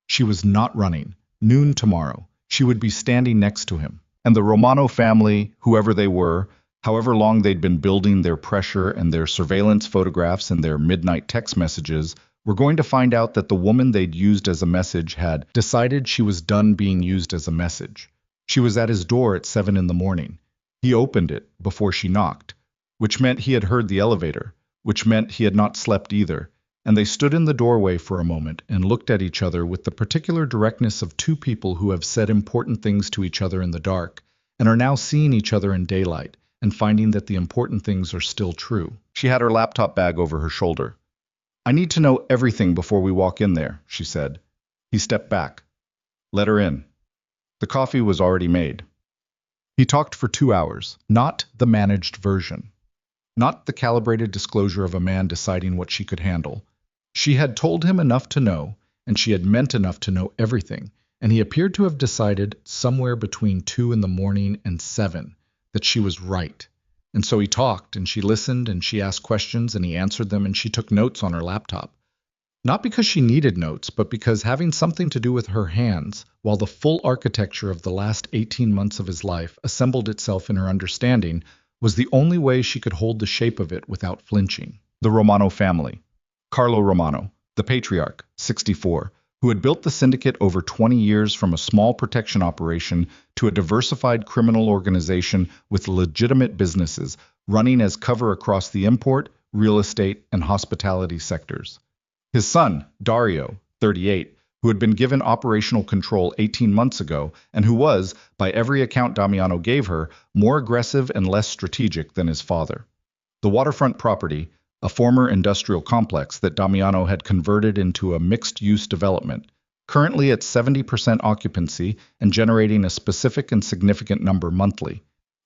She was not running. Noon tomorrow. She would be standing next to him. And the Romano family, whoever they were, however long they'd been building their pressure and their surveillance photographs and their midnight text messages, were going to find out that the woman they'd used as a message had decided she was done being used as a message. She was at his door at 7 in the morning. He opened it before she knocked, which meant he had heard the elevator, which meant he had not slept either, and they stood in the doorway for a moment and looked at each other with the particular directness of two people who have said important things to each other in the dark and are now seeing each other in daylight and finding that the important things are still true. She had her laptop bag over her shoulder. I need to know everything before we walk in there, she said. He stepped back. Let her in. The coffee was already made. He talked for 2 hours, not the managed version, not the calibrated disclosure of a man deciding what she could handle. She had told him enough to know, and she had meant enough to know everything, and he appeared to have decided somewhere between 2 in the morning and 7 that she was right. And so he talked, and she listened, and she asked questions, and he answered them, and she took notes on her laptop. Not because she needed notes, but because having something to do with her hands, while the full architecture of the last 18 months of his life assembled itself in her understanding, was the only way she could hold the shape of it without flinching. The Romano family. Carlo Romano, the patriarch, 64, who had built the syndicate over 20 years from a small protection operation to a diversified criminal organization with legitimate businesses running as cover across the import, real estate, and hospitality sectors. His son, Dario, 38, who had been given operational control 18 months ago and who was, by every account Damiano gave her, more aggressive and less strategic than his father. The waterfront property, a former industrial complex that Damiano had converted into a mixed-use development, currently at 70% occupancy and generating a specific and significant number monthly,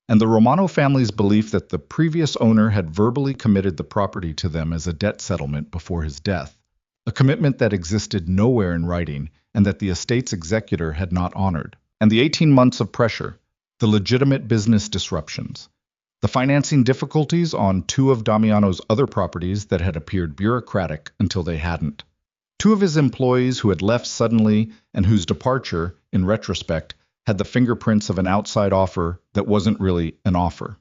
and the Romano family's belief that the previous owner had verbally committed the property to them as a debt settlement before his death, a commitment that existed nowhere in writing and that the estate's executor had not honored, and the 18 months of pressure, the legitimate business disruptions, the financing difficulties on 2 of Damiano's other properties that had appeared bureaucratic until they hadn't. 2 of his employees who had left suddenly and whose departure, in retrospect, had the fingerprints of an outside offer that wasn't really an offer.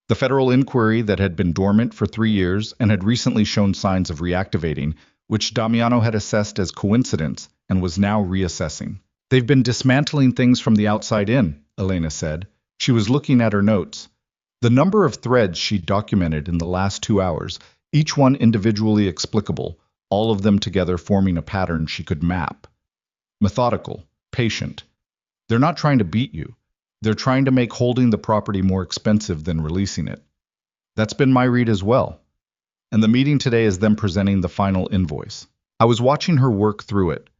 The federal inquiry that had been dormant for 3 years and had recently shown signs of reactivating, which Damiano had assessed as coincidence and was now reassessing. They've been dismantling things from the outside in, Elena said. She was looking at her notes. The number of threads she'd documented in the last 2 hours, each one individually explicable, all of them together forming a pattern she could map. Methodical, patient. They're not trying to beat you. They're trying to make holding the property more expensive than releasing it. That's been my read as well. And the meeting today is them presenting the final invoice. I was watching her work through it.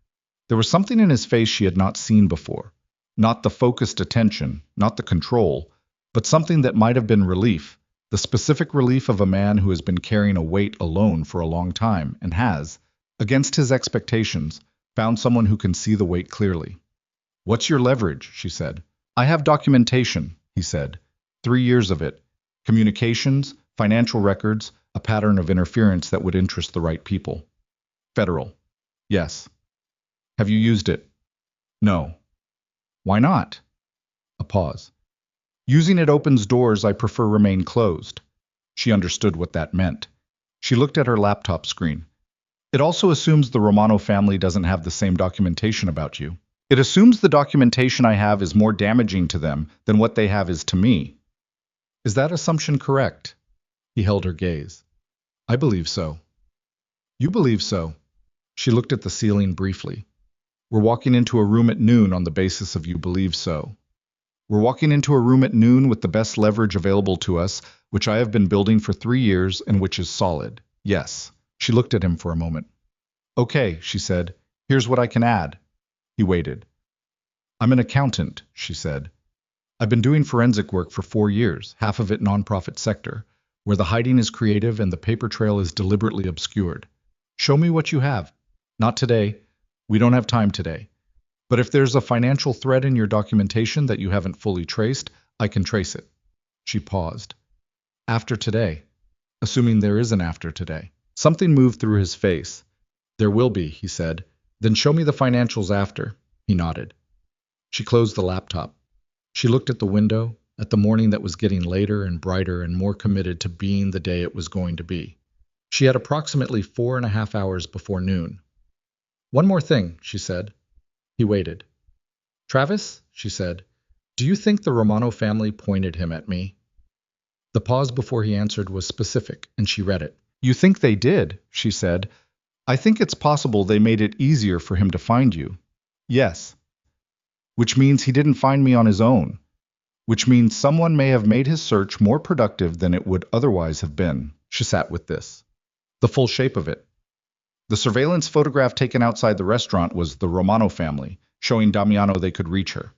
There was something in his face she had not seen before. Not the focused attention, not the control, but something that might have been relief, the specific relief of a man who has been carrying a weight alone for a long time and has, against his expectations, found someone who can see the weight clearly. What's your leverage? She said. I have documentation, he said. 3 years of it. Communications, financial records, a pattern of interference that would interest the right people. Federal. Yes. Have you used it? No. Why not? A pause. Using it opens doors I prefer remain closed. She understood what that meant. She looked at her laptop screen. It also assumes the Romano family doesn't have the same documentation about you. It assumes the documentation I have is more damaging to them than what they have is to me. Is that assumption correct? He held her gaze. I believe so. You believe so. She looked at the ceiling briefly. We're walking into a room at noon on the basis of you believe so. We're walking into a room at noon with the best leverage available to us, which I have been building for 3 years and which is solid. Yes. She looked at him for a moment. Okay, she said. Here's what I can add. He waited. I'm an accountant, she said. I've been doing forensic work for 4 years, half of it nonprofit sector, where the hiding is creative and the paper trail is deliberately obscured. Show me what you have. Not today. We don't have time today. But if there's a financial thread in your documentation that you haven't fully traced, I can trace it. She paused. After today. Assuming there is an after today. Something moved through his face. There will be, he said. Then show me the financials after. He nodded. She closed the laptop. She looked at the window, at the morning that was getting later and brighter and more committed to being the day it was going to be. She had approximately 4.5 hours before noon. One more thing, she said. He waited. Travis, she said, do you think the Romano family pointed him at me? The pause before he answered was specific, and she read it. You think they did, she said. I think it's possible they made it easier for him to find you. Yes. Which means he didn't find me on his own. Which means someone may have made his search more productive than it would otherwise have been. She sat with this. The full shape of it. The surveillance photograph taken outside the restaurant was the Romano family, showing Damiano they could reach her.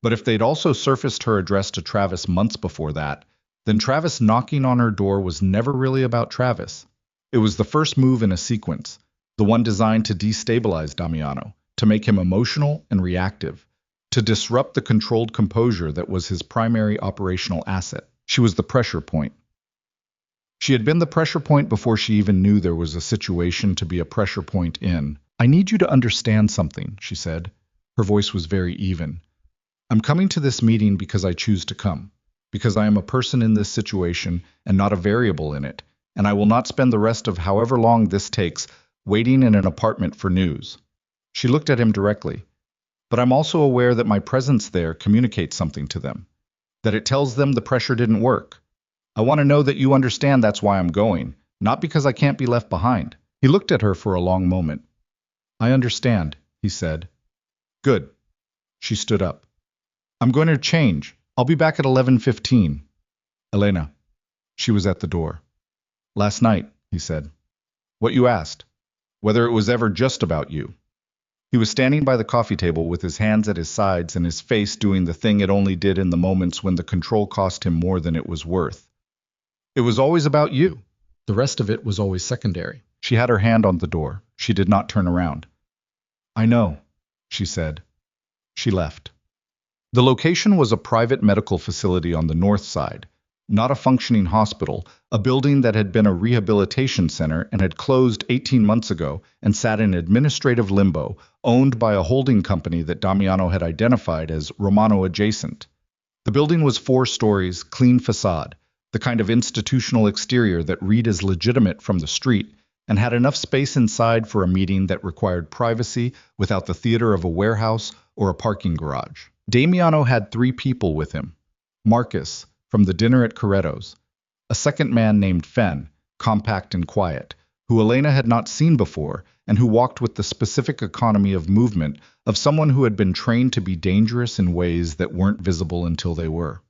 But if they'd also surfaced her address to Travis months before that, then Travis knocking on her door was never really about Travis. It was the first move in a sequence, the one designed to destabilize Damiano, to make him emotional and reactive, to disrupt the controlled composure that was his primary operational asset. She was the pressure point. She had been the pressure point before she even knew there was a situation to be a pressure point in. I need you to understand something, she said. Her voice was very even. I'm coming to this meeting because I choose to come, because I am a person in this situation and not a variable in it, and I will not spend the rest of however long this takes waiting in an apartment for news. She looked at him directly. But I'm also aware that my presence there communicates something to them, that it tells them the pressure didn't work. I want to know that you understand that's why I'm going, not because I can't be left behind. He looked at her for a long moment. I understand, he said. Good. She stood up. I'm going to change. I'll be back at 11:15. Elena. She was at the door. Last night, he said. What you asked. Whether it was ever just about you. He was standing by the coffee table with his hands at his sides and his face doing the thing it only did in the moments when the control cost him more than it was worth. It was always about you. The rest of it was always secondary. She had her hand on the door. She did not turn around. I know, she said. She left. The location was a private medical facility on the north side, not a functioning hospital, a building that had been a rehabilitation center and had closed 18 months ago and sat in administrative limbo, owned by a holding company that Damiano had identified as Romano adjacent. The building was 4 stories, clean facade, the kind of institutional exterior that read as legitimate from the street, and had enough space inside for a meeting that required privacy without the theater of a warehouse or a parking garage. Damiano had 3 people with him. Marcus, from the dinner at Coretto's, a second man named Fen, compact and quiet, who Elena had not seen before and who walked with the specific economy of movement of someone who had been trained to be dangerous in ways that weren't visible until they were.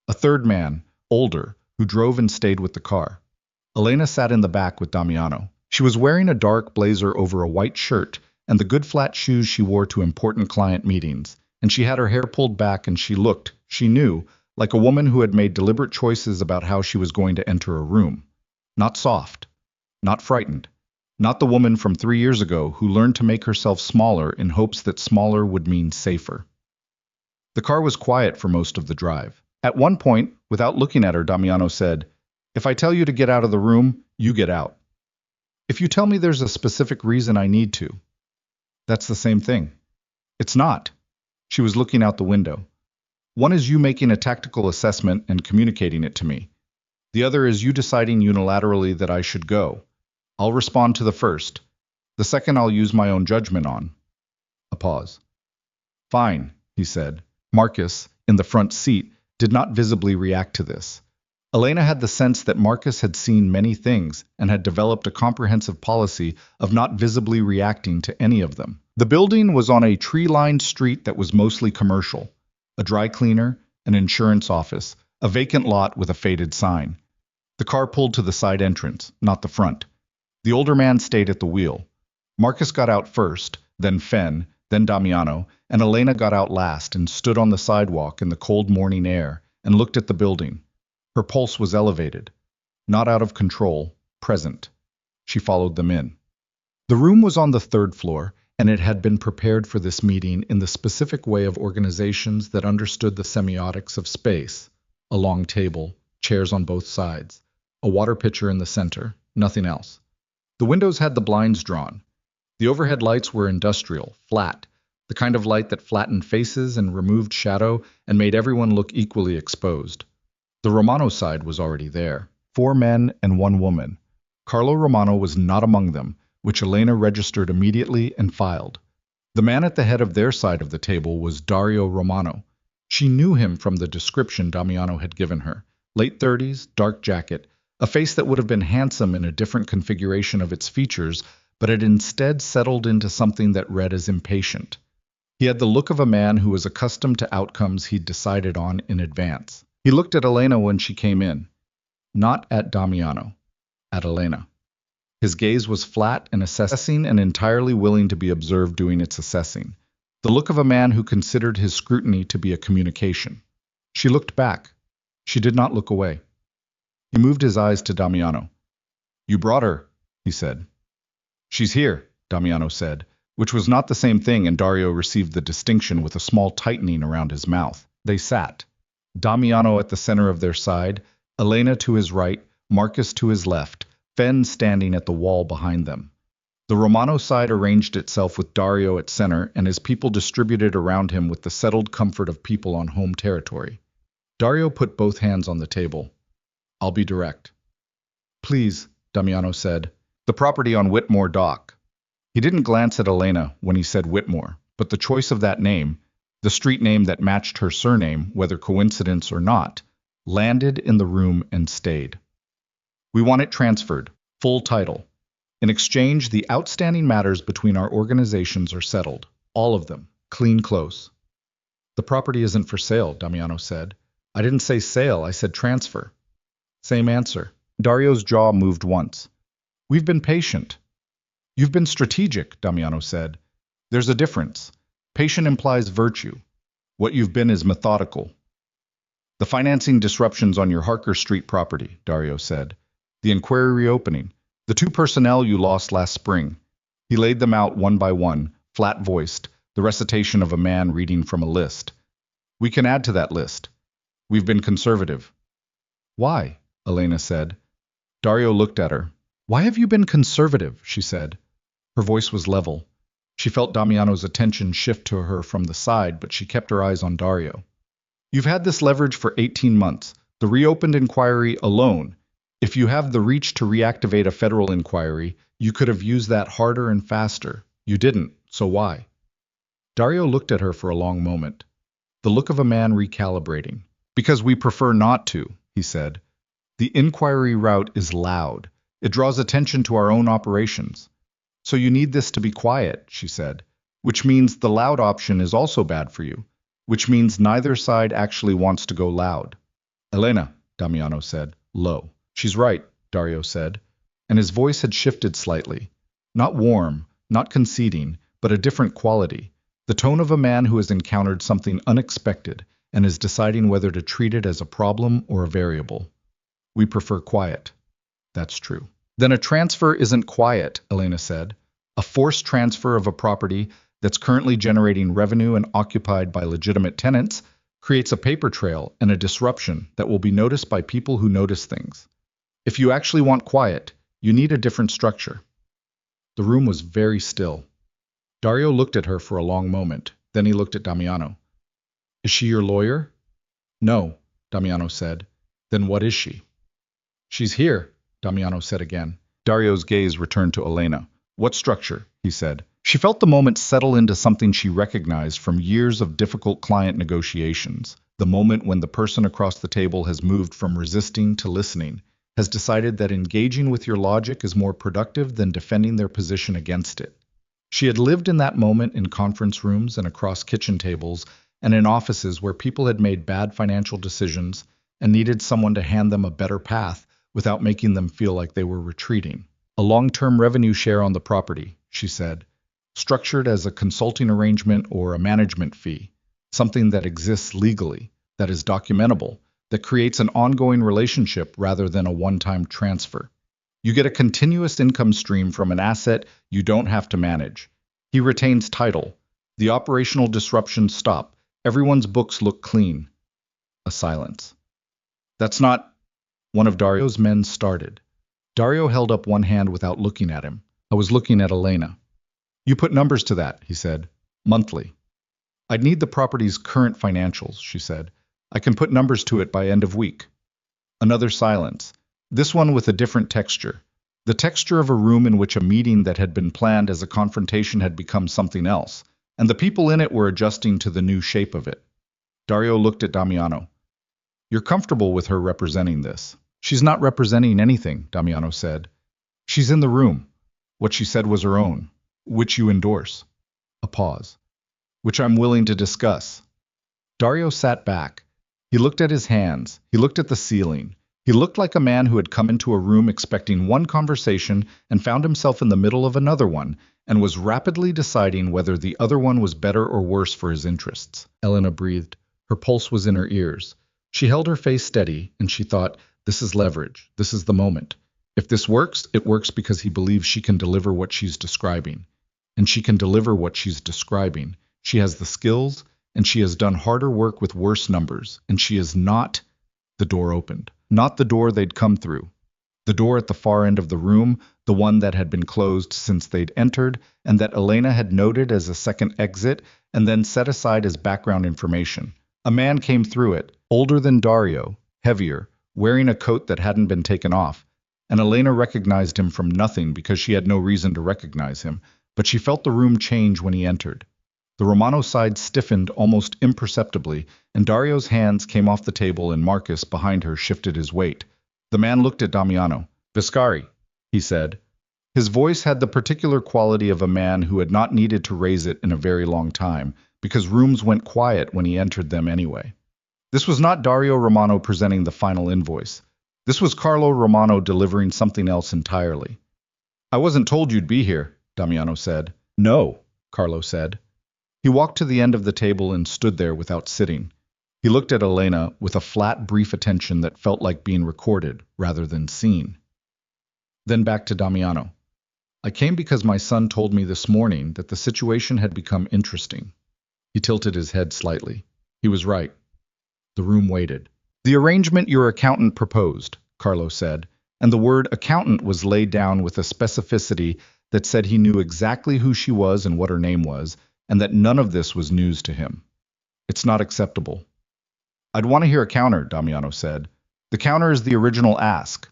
A third man, older, who drove and stayed with the car. Elena sat in the back with Damiano. She was wearing a dark blazer over a white shirt and the good flat shoes she wore to important client meetings, and she had her hair pulled back and she looked, she knew, like a woman who had made deliberate choices about how she was going to enter a room. Not soft. Not frightened. Not the woman from 3 years ago who learned to make herself smaller in hopes that smaller would mean safer. The car was quiet for most of the drive. At one point, Without looking at her, Damiano said, "If I tell you to get out of the room, you get out. If you tell me there's a specific reason I need to, that's the same thing." It's not. She was looking out the window. One is you making a tactical assessment and communicating it to me. The other is you deciding unilaterally that I should go. I'll respond to the first. The second I'll use my own judgment on. A pause. Fine, he said. Marcus, in the front seat, did not visibly react to this. Elena had the sense that Marcus had seen many things and had developed a comprehensive policy of not visibly reacting to any of them. The building was on a tree-lined street that was mostly commercial. A dry cleaner, an insurance office, a vacant lot with a faded sign. The car pulled to the side entrance, not the front. The older man stayed at the wheel. Marcus got out first, then Fen, then Damiano, and Elena got out last and stood on the sidewalk in the cold morning air and looked at the building. Her pulse was elevated. Not out of control, present. She followed them in. The room was on the third floor, and it had been prepared for this meeting in the specific way of organizations that understood the semiotics of space. A long table, chairs on both sides, a water pitcher in the center, nothing else. The windows had the blinds drawn. The overhead lights were industrial, flat, the kind of light that flattened faces and removed shadow and made everyone look equally exposed. The Romano side was already there. 4 men and 1 woman. Carlo Romano was not among them, which Elena registered immediately and filed. The man at the head of their side of the table was Dario Romano. She knew him from the description Damiano had given her. Late 30s, dark jacket, a face that would have been handsome in a different configuration of its features, but had instead settled into something that read as impatient. He had the look of a man who was accustomed to outcomes he'd decided on in advance. He looked at Elena when she came in. Not at Damiano, at Elena. His gaze was flat and assessing and entirely willing to be observed doing its assessing. The look of a man who considered his scrutiny to be a communication. She looked back. She did not look away. He moved his eyes to Damiano. "You brought her," he said. "She's here," Damiano said, which was not the same thing, and Dario received the distinction with a small tightening around his mouth. They sat. Damiano at the center of their side, Elena to his right, Marcus to his left, Fen standing at the wall behind them. The Romano side arranged itself with Dario at center and his people distributed around him with the settled comfort of people on home territory. Dario put both hands on the table. "I'll be direct." "Please," Damiano said. "The property on Whitmore Dock." He didn't glance at Elena when he said Whitmore, but the choice of that name, the street name that matched her surname, whether coincidence or not, landed in the room and stayed. "We want it transferred, full title. In exchange, the outstanding matters between our organizations are settled, all of them, clean close." "The property isn't for sale," Damiano said. "I didn't say sale, I said transfer." Same answer. Dario's jaw moved once. "We've been patient." "You've been strategic," Damiano said. "There's a difference. Patient implies virtue. What you've been is methodical." "The financing disruptions on your Harker Street property," Dario said. "The inquiry reopening. The 2 personnel you lost last spring." He laid them out one by one, flat-voiced, the recitation of a man reading from a list. "We can add to that list. We've been conservative." "Why?" Elena said. Dario looked at her. "Why have you been conservative?" she said. Her voice was level. She felt Damiano's attention shift to her from the side, but she kept her eyes on Dario. "You've had this leverage for 18 months, the reopened inquiry alone. If you have the reach to reactivate a federal inquiry, you could have used that harder and faster. You didn't, so why?" Dario looked at her for a long moment. The look of a man recalibrating. "Because we prefer not to," he said. "The inquiry route is loud. It draws attention to our own operations. So you need this to be quiet," she said, "which means the loud option is also bad for you, which means neither side actually wants to go loud." "Elena," Damiano said, low. "She's right," Dario said, and his voice had shifted slightly. Not warm, not conceding, but a different quality. The tone of a man who has encountered something unexpected and is deciding whether to treat it as a problem or a variable. "We prefer quiet." "That's true." "Then a transfer isn't quiet," Elena said. "A forced transfer of a property that's currently generating revenue and occupied by legitimate tenants creates a paper trail and a disruption that will be noticed by people who notice things. If you actually want quiet, you need a different structure. The room was very still. Dario looked at her for a long moment. Then he looked at Damiano. Is she your lawyer? No, Damiano said. Then what is she? She's here, Damiano said again. Dario's gaze returned to Elena. What structure? He said. She felt the moment settle into something she recognized from years of difficult client negotiations. The moment when the person across the table has moved from resisting to listening, has decided that engaging with your logic is more productive than defending their position against it. She had lived in that moment in conference rooms and across kitchen tables and in offices where people had made bad financial decisions and needed someone to hand them a better path without making them feel like they were retreating. A long-term revenue share on the property, she said, structured as a consulting arrangement or a management fee, something that exists legally, that is documentable, that creates an ongoing relationship rather than a one-time transfer. You get a continuous income stream from an asset you don't have to manage. He retains title. The operational disruptions stop. Everyone's books look clean. A silence. That's not... One of Dario's men started. Dario held up one hand without looking at him. I was looking at Elena. You put numbers to that, he said. Monthly. I'd need the property's current financials, she said. I can put numbers to it by end of week. Another silence. This one with a different texture. The texture of a room in which a meeting that had been planned as a confrontation had become something else, and the people in it were adjusting to the new shape of it. Dario looked at Damiano. You're comfortable with her representing this. She's not representing anything, Damiano said. She's in the room. What she said was her own, which you endorse. A pause. Which I'm willing to discuss. Dario sat back. He looked at his hands. He looked at the ceiling. He looked like a man who had come into a room expecting one conversation and found himself in the middle of another one and was rapidly deciding whether the other one was better or worse for his interests. Elena breathed. Her pulse was in her ears. She held her face steady, and she thought, this is leverage. This is the moment. If this works, it works because he believes she can deliver what she's describing. And she can deliver what she's describing. She has the skills, and she has done harder work with worse numbers, and she is not... The door opened. Not the door they'd come through. The door at the far end of the room, the one that had been closed since they'd entered, and that Elena had noted as a second exit and then set aside as background information. A man came through it, older than Dario, heavier, wearing a coat that hadn't been taken off, and Elena recognized him from nothing because she had no reason to recognize him, but she felt the room change when he entered. The Romano side stiffened almost imperceptibly, and Dario's hands came off the table and Marcus, behind her, shifted his weight. The man looked at Damiano. Viscari, he said. His voice had the particular quality of a man who had not needed to raise it in a very long time, because rooms went quiet when he entered them anyway. This was not Dario Romano presenting the final invoice. This was Carlo Romano delivering something else entirely. I wasn't told you'd be here, Damiano said. No, Carlo said. He walked to the end of the table and stood there without sitting. He looked at Elena with a flat, brief attention that felt like being recorded rather than seen. Then back to Damiano. I came because my son told me this morning that the situation had become interesting. He tilted his head slightly. He was right. The room waited. The arrangement your accountant proposed, Carlo said, and the word accountant was laid down with a specificity that said he knew exactly who she was and what her name was, and that none of this was news to him. It's not acceptable. I'd want to hear a counter, Damiano said. The counter is the original ask.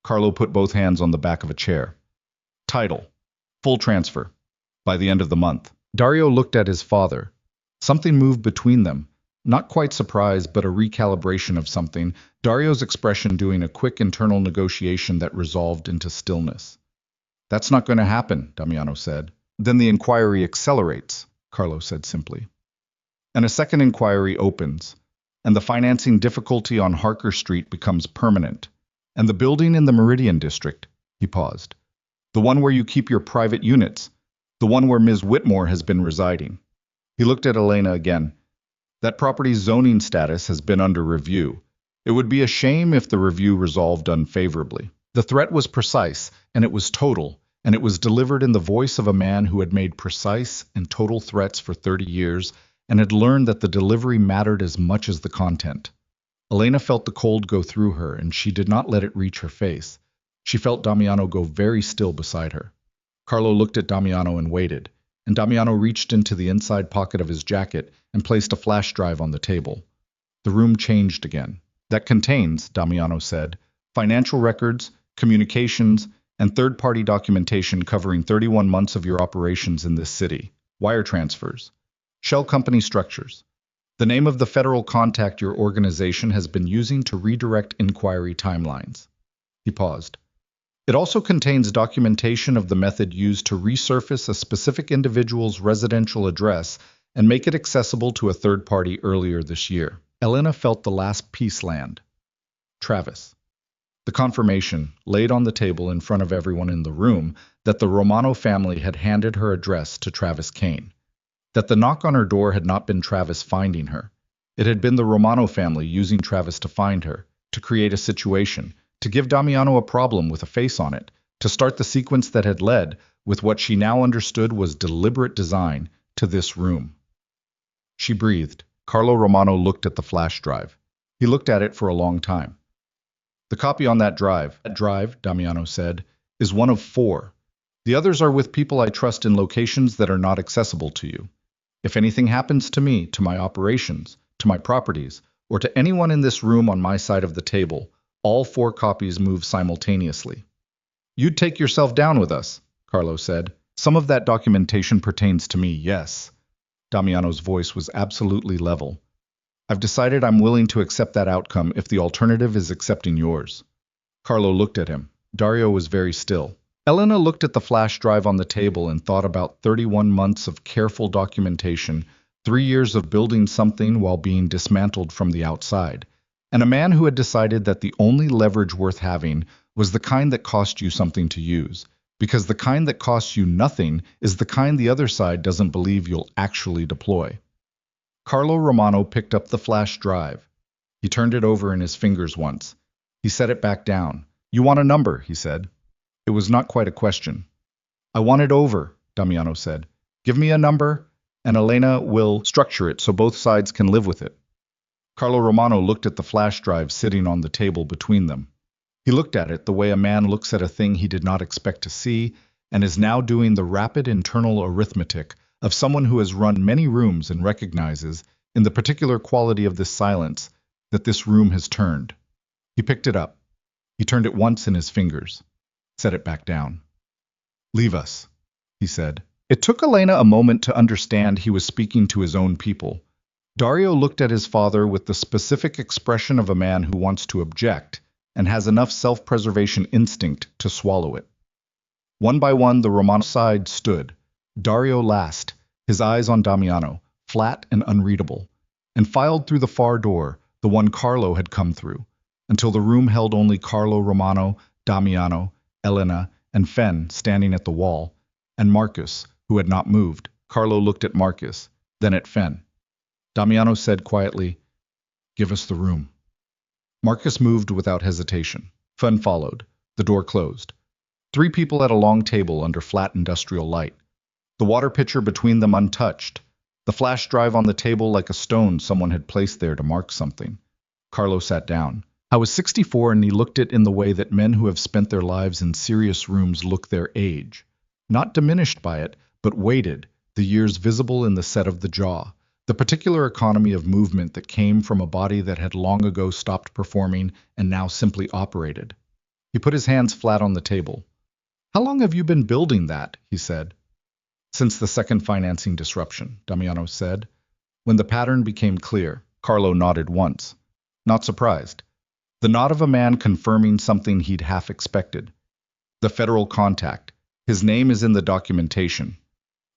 Carlo put both hands on the back of a chair. Title. Full transfer. By the end of the month. Dario looked at his father. Something moved between them. Not quite surprise, but a recalibration of something, Dario's expression doing a quick internal negotiation that resolved into stillness. That's not going to happen, Damiano said. Then the inquiry accelerates, Carlo said simply. And a second inquiry opens, and the financing difficulty on Harker Street becomes permanent. And the building in the Meridian District, he paused. The one where you keep your private units, the one where Ms. Whitmore has been residing. He looked at Elena again. That property's zoning status has been under review. It would be a shame if the review resolved unfavorably. The threat was precise, and it was total, and it was delivered in the voice of a man who had made precise and total threats for 30 years and had learned that the delivery mattered as much as the content. Elena felt the cold go through her, and she did not let it reach her face. She felt Damiano go very still beside her. Carlo looked at Damiano and waited, and Damiano reached into the inside pocket of his jacket and placed a flash drive on the table. The room changed again. That contains, Damiano said, financial records, communications, and third-party documentation covering 31 months of your operations in this city, wire transfers, shell company structures, the name of the federal contact your organization has been using to redirect inquiry timelines. He paused. It also contains documentation of the method used to resurface a specific individual's residential address and make it accessible to a third party earlier this year. Elena felt the last piece land. Travis. The confirmation, laid on the table in front of everyone in the room, that the Romano family had handed her address to Travis Kane. That the knock on her door had not been Travis finding her. It had been the Romano family using Travis to find her, to create a situation, to give Damiano a problem with a face on it, to start the sequence that had led, with what she now understood was deliberate design, to this room. She breathed. Carlo Romano looked at the flash drive. He looked at it for a long time. The copy on that drive, Damiano said, is one of 4. The others are with people I trust in locations that are not accessible to you. If anything happens to me, to my operations, to my properties, or to anyone in this room on my side of the table, all 4 copies move simultaneously. You'd take yourself down with us, Carlo said. Some of that documentation pertains to me, yes. Damiano's voice was absolutely level. I've decided I'm willing to accept that outcome if the alternative is accepting yours. Carlo looked at him. Dario was very still. Elena looked at the flash drive on the table and thought about 31 months of careful documentation, 3 years of building something while being dismantled from the outside, and a man who had decided that the only leverage worth having was the kind that cost you something to use, because the kind that costs you nothing is the kind the other side doesn't believe you'll actually deploy. Carlo Romano picked up the flash drive. He turned it over in his fingers once. He set it back down. You want a number, he said. It was not quite a question. I want it over, Damiano said. Give me a number, and Elena will structure it so both sides can live with it. Carlo Romano looked at the flash drive sitting on the table between them. He looked at it the way a man looks at a thing he did not expect to see, and is now doing the rapid internal arithmetic of someone who has run many rooms and recognizes, in the particular quality of this silence, that this room has turned. He picked it up. He turned it once in his fingers. Set it back down. Leave us, he said. It took Elena a moment to understand he was speaking to his own people. Dario looked at his father with the specific expression of a man who wants to object and has enough self-preservation instinct to swallow it. One by one, the Romano side stood, Dario last, his eyes on Damiano, flat and unreadable, and filed through the far door, the one Carlo had come through, until the room held only Carlo Romano, Damiano, Elena, and Fen standing at the wall, and Marcus, who had not moved. Carlo looked at Marcus, then at Fen. Damiano said quietly, "Give us the room." Marcus moved without hesitation. Fen followed. The door closed. 3 people at a long table under flat industrial light. The water pitcher between them untouched. The flash drive on the table like a stone someone had placed there to mark something. Carlo sat down. I was 64 and he looked it in the way that men who have spent their lives in serious rooms look their age. Not diminished by it, but weighted, the years visible in the set of the jaw, the particular economy of movement that came from a body that had long ago stopped performing and now simply operated. He put his hands flat on the table. How long have you been building that? He said. Since the second financing disruption, Damiano said. When the pattern became clear, Carlo nodded once. Not surprised. The nod of a man confirming something he'd half expected. The federal contact. His name is in the documentation.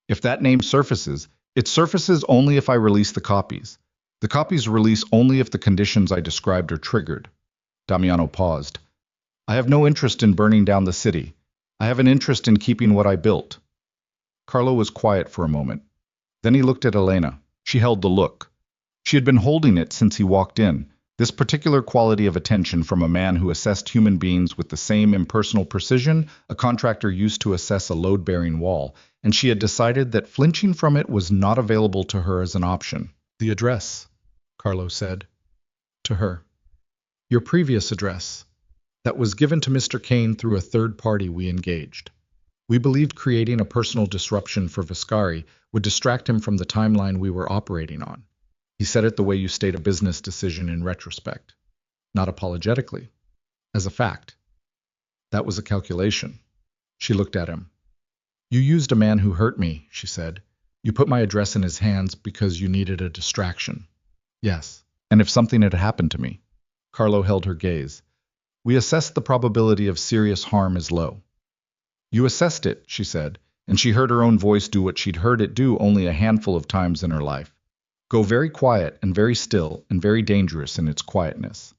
If that name surfaces, it surfaces only if I release the copies. The copies release only if the conditions I described are triggered. Damiano paused. I have no interest in burning down the city. I have an interest in keeping what I built. Carlo was quiet for a moment. Then he looked at Elena. She held the look. She had been holding it since he walked in, This particular quality of attention from a man who assessed human beings with the same impersonal precision a contractor used to assess a load-bearing wall, and she had decided that flinching from it was not available to her as an option. "The address," Carlos said to her. "Your previous address. That was given to Mr. Kane through a third party we engaged. We believed creating a personal disruption for Viscari would distract him from the timeline we were operating on. He said it the way you state a business decision in retrospect, not apologetically, as a fact. That was a calculation." She looked at him. "You used a man who hurt me," she said. "You put my address in his hands because you needed a distraction." "Yes. And if something had happened to me?" Carlo held her gaze. "We assessed the probability of serious harm as low." "You assessed it," she said, and she heard her own voice do what she'd heard it do only a handful of times in her life. Go very quiet and very still and very dangerous in its quietness.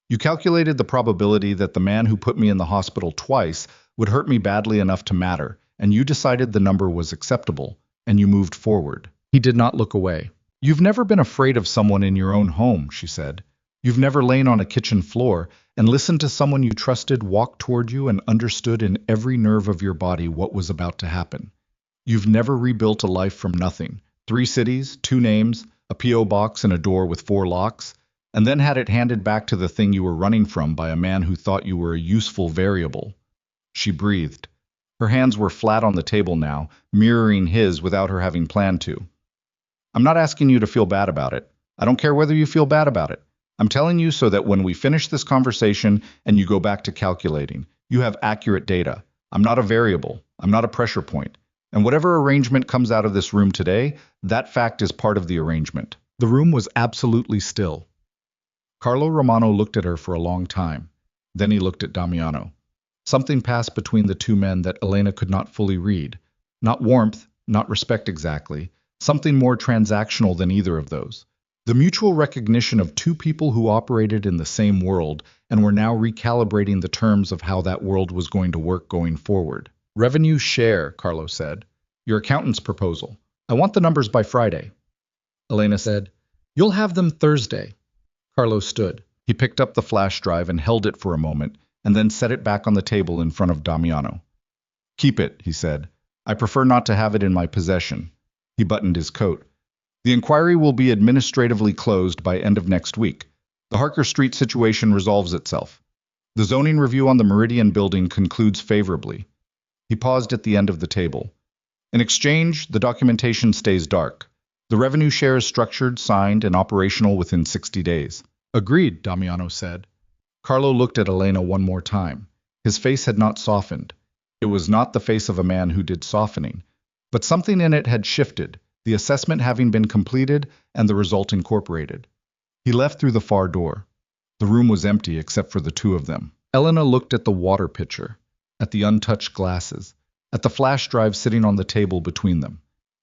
"You calculated the probability that the man who put me in the hospital twice would hurt me badly enough to matter, and you decided the number was acceptable, and you moved forward." He did not look away. "You've never been afraid of someone in your own home," she said. "You've never lain on a kitchen floor and listened to someone you trusted walk toward you and understood in every nerve of your body what was about to happen. You've never rebuilt a life from nothing. 3 cities, 2 names, a P.O. box and a door with 4 locks, and then had it handed back to the thing you were running from by a man who thought you were a useful variable." She breathed. Her hands were flat on the table now, mirroring his without her having planned to. "I'm not asking you to feel bad about it. I don't care whether you feel bad about it. I'm telling you so that when we finish this conversation and you go back to calculating, you have accurate data. I'm not a variable. I'm not a pressure point. And whatever arrangement comes out of this room today, that fact is part of the arrangement." The room was absolutely still. Carlo Romano looked at her for a long time. Then he looked at Damiano. Something passed between the two men that Elena could not fully read. Not warmth, not respect exactly. Something more transactional than either of those. The mutual recognition of two people who operated in the same world and were now recalibrating the terms of how that world was going to work going forward. "Revenue share," Carlo said. "Your accountant's proposal. I want the numbers by Friday." Elena said, "You'll have them Thursday." Carlo stood. He picked up the flash drive and held it for a moment, and then set it back on the table in front of Damiano. "Keep it," he said. "I prefer not to have it in my possession." He buttoned his coat. "The inquiry will be administratively closed by end of next week. The Harker Street situation resolves itself. The zoning review on the Meridian building concludes favorably." He paused at the end of the table. "In exchange, the documentation stays dark. The revenue share is structured, signed, and operational within 60 days. "Agreed," Damiano said. Carlo looked at Elena one more time. His face had not softened. It was not the face of a man who did softening, but something in it had shifted, the assessment having been completed and the result incorporated. He left through the far door. The room was empty except for the two of them. Elena looked at the water pitcher, at the untouched glasses, at the flash drive sitting on the table between them.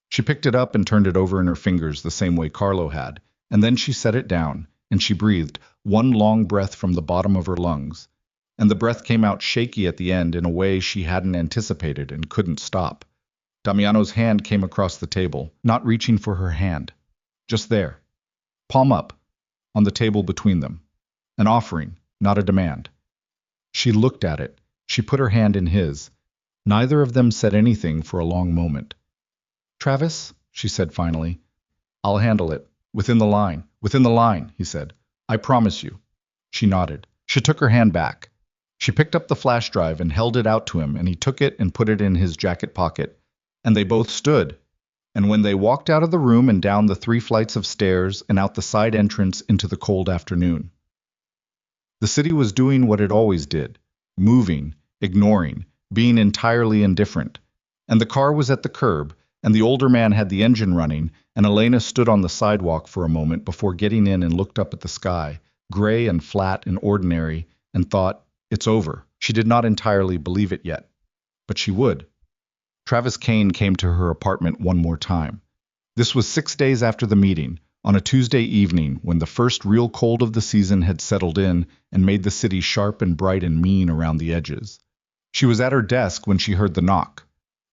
She picked it up and turned it over in her fingers the same way Carlo had, and then she set it down, and she breathed one long breath from the bottom of her lungs, and the breath came out shaky at the end in a way she hadn't anticipated and couldn't stop. Damiano's hand came across the table, not reaching for her hand. Just there. Palm up, on the table between them. An offering, not a demand. She looked at it. She put her hand in his. Neither of them said anything for a long moment. "Travis," she said finally. "I'll handle it. Within the line, he said. "I promise you." She nodded. She took her hand back. She picked up the flash drive and held it out to him, and he took it and put it in his jacket pocket. And they both stood. And when they walked out of the room and down the 3 flights of stairs and out the side entrance into the cold afternoon, the city was doing what it always did, moving, ignoring, being entirely indifferent. And the car was at the curb, and the older man had the engine running, and Elena stood on the sidewalk for a moment before getting in and looked up at the sky, gray and flat and ordinary, and thought, "It's over." She did not entirely believe it yet, but she would. Travis Kane came to her apartment one more time. This was 6 days after the meeting, on a Tuesday evening when the first real cold of the season had settled in and made the city sharp and bright and mean around the edges. She was at her desk when she heard the knock.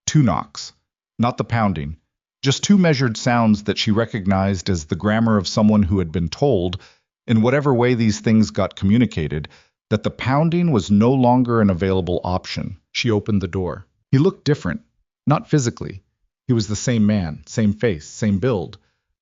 2 knocks. Not the pounding. Just 2 measured sounds that she recognized as the grammar of someone who had been told, in whatever way these things got communicated, that the pounding was no longer an available option. She opened the door. He looked different, not physically. He was the same man, same face, same build,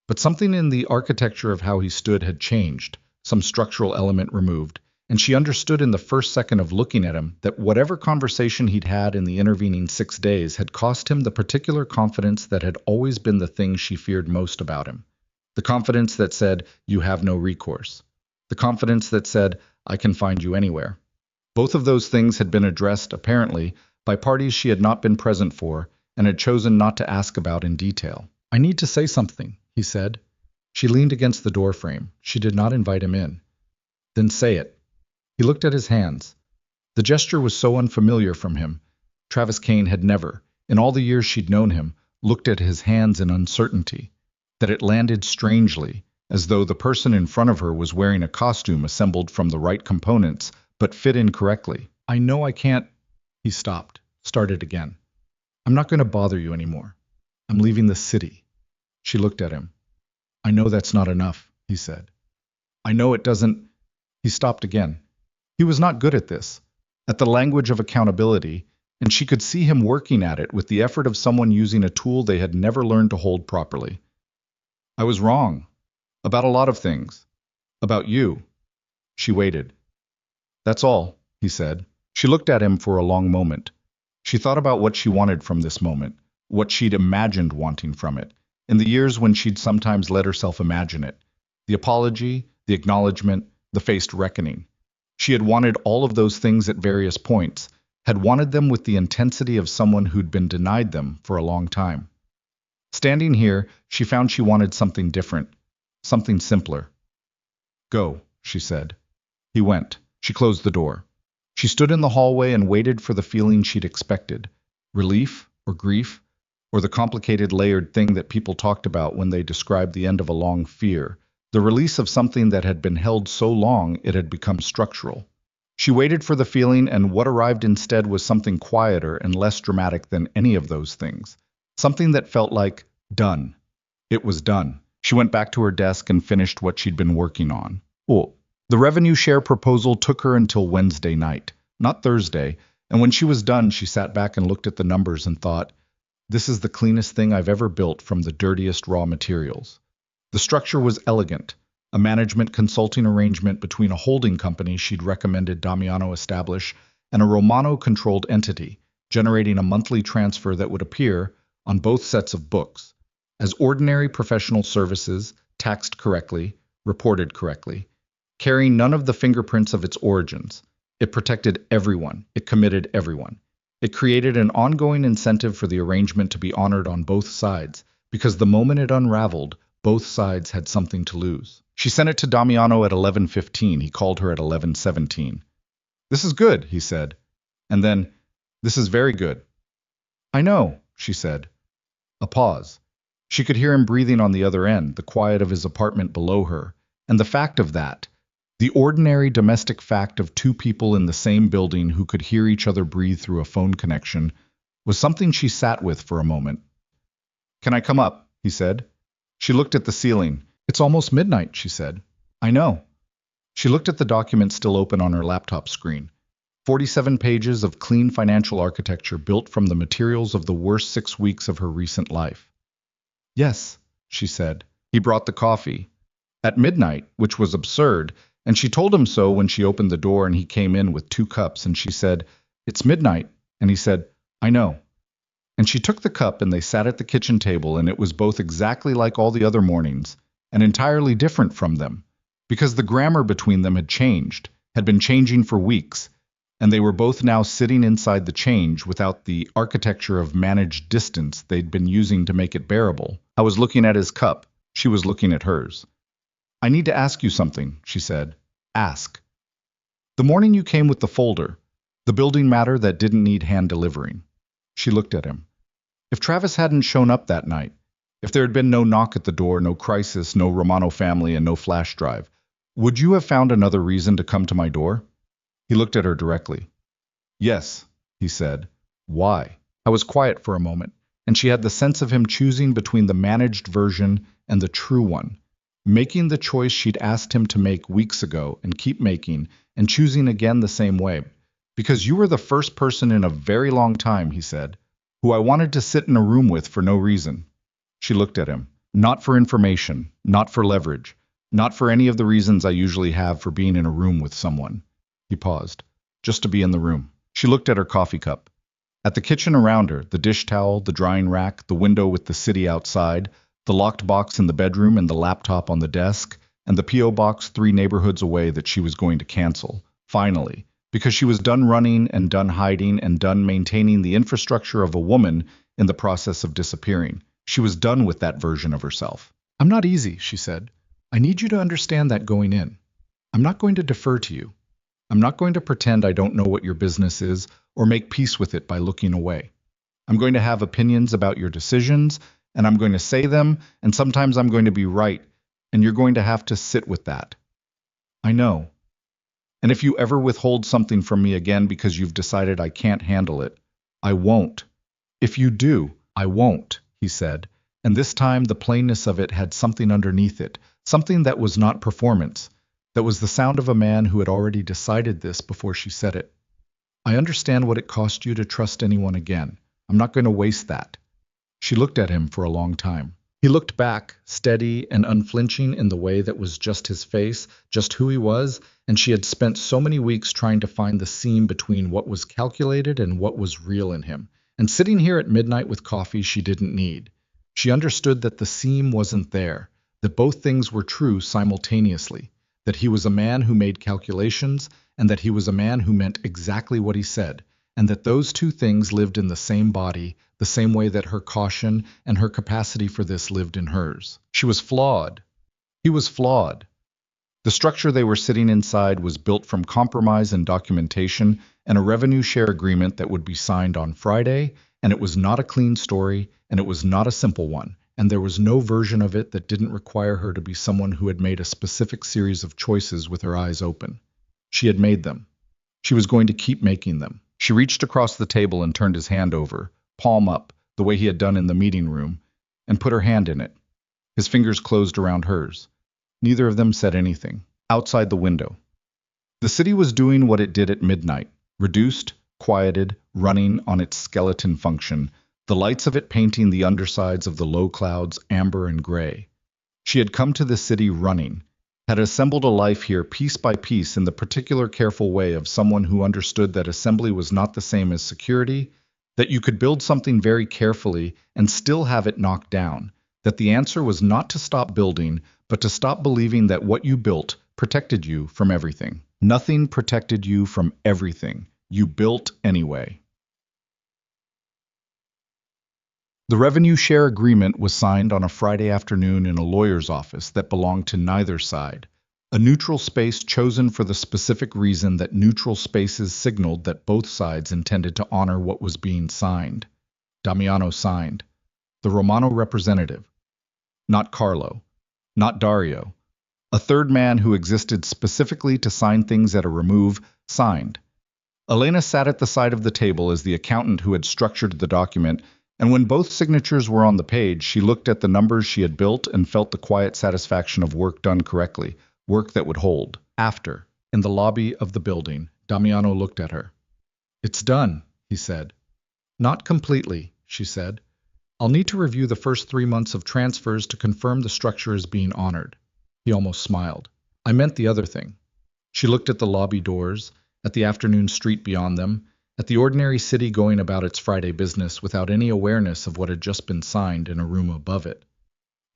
but something in the architecture of how he stood had changed, some structural element removed, and she understood in the first second of looking at him that whatever conversation he'd had in the intervening 6 days had cost him the particular confidence that had always been the thing she feared most about him. The confidence that said, "You have no recourse." The confidence that said, "I can find you anywhere." Both of those things had been addressed, apparently, by parties she had not been present for and had chosen not to ask about in detail. "I need to say something," he said. She leaned against the door frame. She did not invite him in. "Then say it." He looked at his hands. The gesture was so unfamiliar from him. Travis Kane had never, in all the years she'd known him, looked at his hands in uncertainty, that it landed strangely, as though the person in front of her was wearing a costume assembled from the right components, but fit incorrectly. "I know I can't—" He stopped, started again. "I'm not going to bother you anymore. I'm leaving the city." She looked at him. "I know that's not enough," he said. "I know it doesn't—" He stopped again. He was not good at this, at the language of accountability, and she could see him working at it with the effort of someone using a tool they had never learned to hold properly. "I was wrong. About a lot of things. About you." She waited. "That's all," he said. She looked at him for a long moment. She thought about what she wanted from this moment, what she'd imagined wanting from it, in the years when she'd sometimes let herself imagine it. The apology, the acknowledgement, the faced reckoning. She had wanted all of those things at various points, had wanted them with the intensity of someone who'd been denied them for a long time. Standing here, she found she wanted something different, something simpler. "Go," she said. He went. She closed the door. She stood in the hallway and waited for the feeling she'd expected. Relief or grief, or the complicated layered thing that people talked about when they described the end of a long fear, the release of something that had been held so long it had become structural. She waited for the feeling, and what arrived instead was something quieter and less dramatic than any of those things. Something that felt like done. It was done. She went back to her desk and finished what she'd been working on. Oh, the revenue share proposal took her until Wednesday night, not Thursday, and when she was done, she sat back and looked at the numbers and thought, "This is the cleanest thing I've ever built from the dirtiest raw materials." The structure was elegant, a management consulting arrangement between a holding company she'd recommended Damiano establish and a Romano-controlled entity, generating a monthly transfer that would appear, on both sets of books, as ordinary professional services, taxed correctly, reported correctly, carrying none of the fingerprints of its origins. It protected everyone. It committed everyone. It created an ongoing incentive for the arrangement to be honored on both sides, because the moment it unraveled, both sides had something to lose. She sent it to Damiano at 11:15. He called her at 11:17. "This is good," he said. And then, "This is very good." "I know," she said. A pause. She could hear him breathing on the other end, the quiet of his apartment below her, and the fact of that, the ordinary domestic fact of two people in the same building who could hear each other breathe through a phone connection, was something she sat with for a moment. "Can I come up?" he said. She looked at the ceiling. "It's almost midnight," she said. "I know." She looked at the document still open on her laptop screen. 47 pages of clean financial architecture built from the materials of the worst 6 weeks of her recent life. "Yes," she said. He brought the coffee. At midnight, which was absurd, and she told him so when she opened the door and he came in with 2 cups, and she said, "It's midnight," and he said, "I know." And she took the cup and they sat at the kitchen table, and it was both exactly like all the other mornings and entirely different from them, because the grammar between them had changed, had been changing for weeks, and they were both now sitting inside the change without the architecture of managed distance they'd been using to make it bearable. I was looking at his cup. She was looking at hers. "I need to ask you something," she said. "Ask." "The morning you came with the folder, the building matter that didn't need hand delivering." She looked at him. "If Travis hadn't shown up that night, if there had been no knock at the door, no crisis, no Romano family, and no flash drive, would you have found another reason to come to my door?" He looked at her directly. "Yes," he said. "Why?" I was quiet for a moment, and she had the sense of him choosing between the managed version and the true one. making the choice she'd asked him to make weeks ago and keep making, and choosing again the same way. Because you were the first person in a very long time, he said, who I wanted to sit in a room with for no reason. She looked at him. Not for information, not for leverage, not for any of the reasons I usually have for being in a room with someone. He paused. Just to be in the room. She looked at her coffee cup. At the kitchen around her, the dish towel, the drying rack, the window with the city outside, the locked box in the bedroom and the laptop on the desk, and the P.O. box 3 neighborhoods away that she was going to cancel, finally, because she was done running and done hiding and done maintaining the infrastructure of a woman in the process of disappearing. She was done with that version of herself. I'm not easy, she said. I need you to understand that going in. I'm not going to defer to you. I'm not going to pretend I don't know what your business is or make peace with it by looking away. I'm going to have opinions about your decisions, and I'm going to say them, and sometimes I'm going to be right, and you're going to have to sit with that. I know. And if you ever withhold something from me again because you've decided I can't handle it, I won't. If you do, I won't, he said, and this time the plainness of it had something underneath it, something that was not performance, that was the sound of a man who had already decided this before she said it. I understand what it cost you to trust anyone again. I'm not going to waste that. She looked at him for a long time. He looked back, steady and unflinching in the way that was just his face, just who he was, and she had spent so many weeks trying to find the seam between what was calculated and what was real in him. And sitting here at midnight with coffee she didn't need. She understood that the seam wasn't there, that both things were true simultaneously, that he was a man who made calculations, and that he was a man who meant exactly what he said, and that those two things lived in the same body, the same way that her caution and her capacity for this lived in hers. She was flawed. He was flawed. The structure they were sitting inside was built from compromise and documentation and a revenue share agreement that would be signed on Friday, and it was not a clean story, and it was not a simple one, and there was no version of it that didn't require her to be someone who had made a specific series of choices with her eyes open. She had made them. She was going to keep making them. She reached across the table and turned his hand over, palm up, the way he had done in the meeting room, and put her hand in it. His fingers closed around hers. Neither of them said anything. Outside the window. The city was doing what it did at midnight, reduced, quieted, running on its skeleton function, the lights of it painting the undersides of the low clouds amber and gray. She had come to the city running, had assembled a life here piece by piece in the particular careful way of someone who understood that assembly was not the same as security, that you could build something very carefully and still have it knocked down, that the answer was not to stop building, but to stop believing that what you built protected you from everything. Nothing protected you from everything. You built anyway. The revenue share agreement was signed on a Friday afternoon in a lawyer's office that belonged to neither side, a neutral space chosen for the specific reason that neutral spaces signaled that both sides intended to honor what was being signed. Damiano signed. The Romano representative. Not Carlo. Not Dario. A third man who existed specifically to sign things at a remove, signed. Elena sat at the side of the table as the accountant who had structured the document, and when both signatures were on the page, she looked at the numbers she had built and felt the quiet satisfaction of work done correctly, work that would hold. After, in the lobby of the building, Damiano looked at her. "It's done," he said. "Not completely," she said. "I'll need to review the first 3 months of transfers to confirm the structure is being honored." He almost smiled. "I meant the other thing." She looked at the lobby doors, at the afternoon street beyond them, at the ordinary city going about its Friday business without any awareness of what had just been signed in a room above it.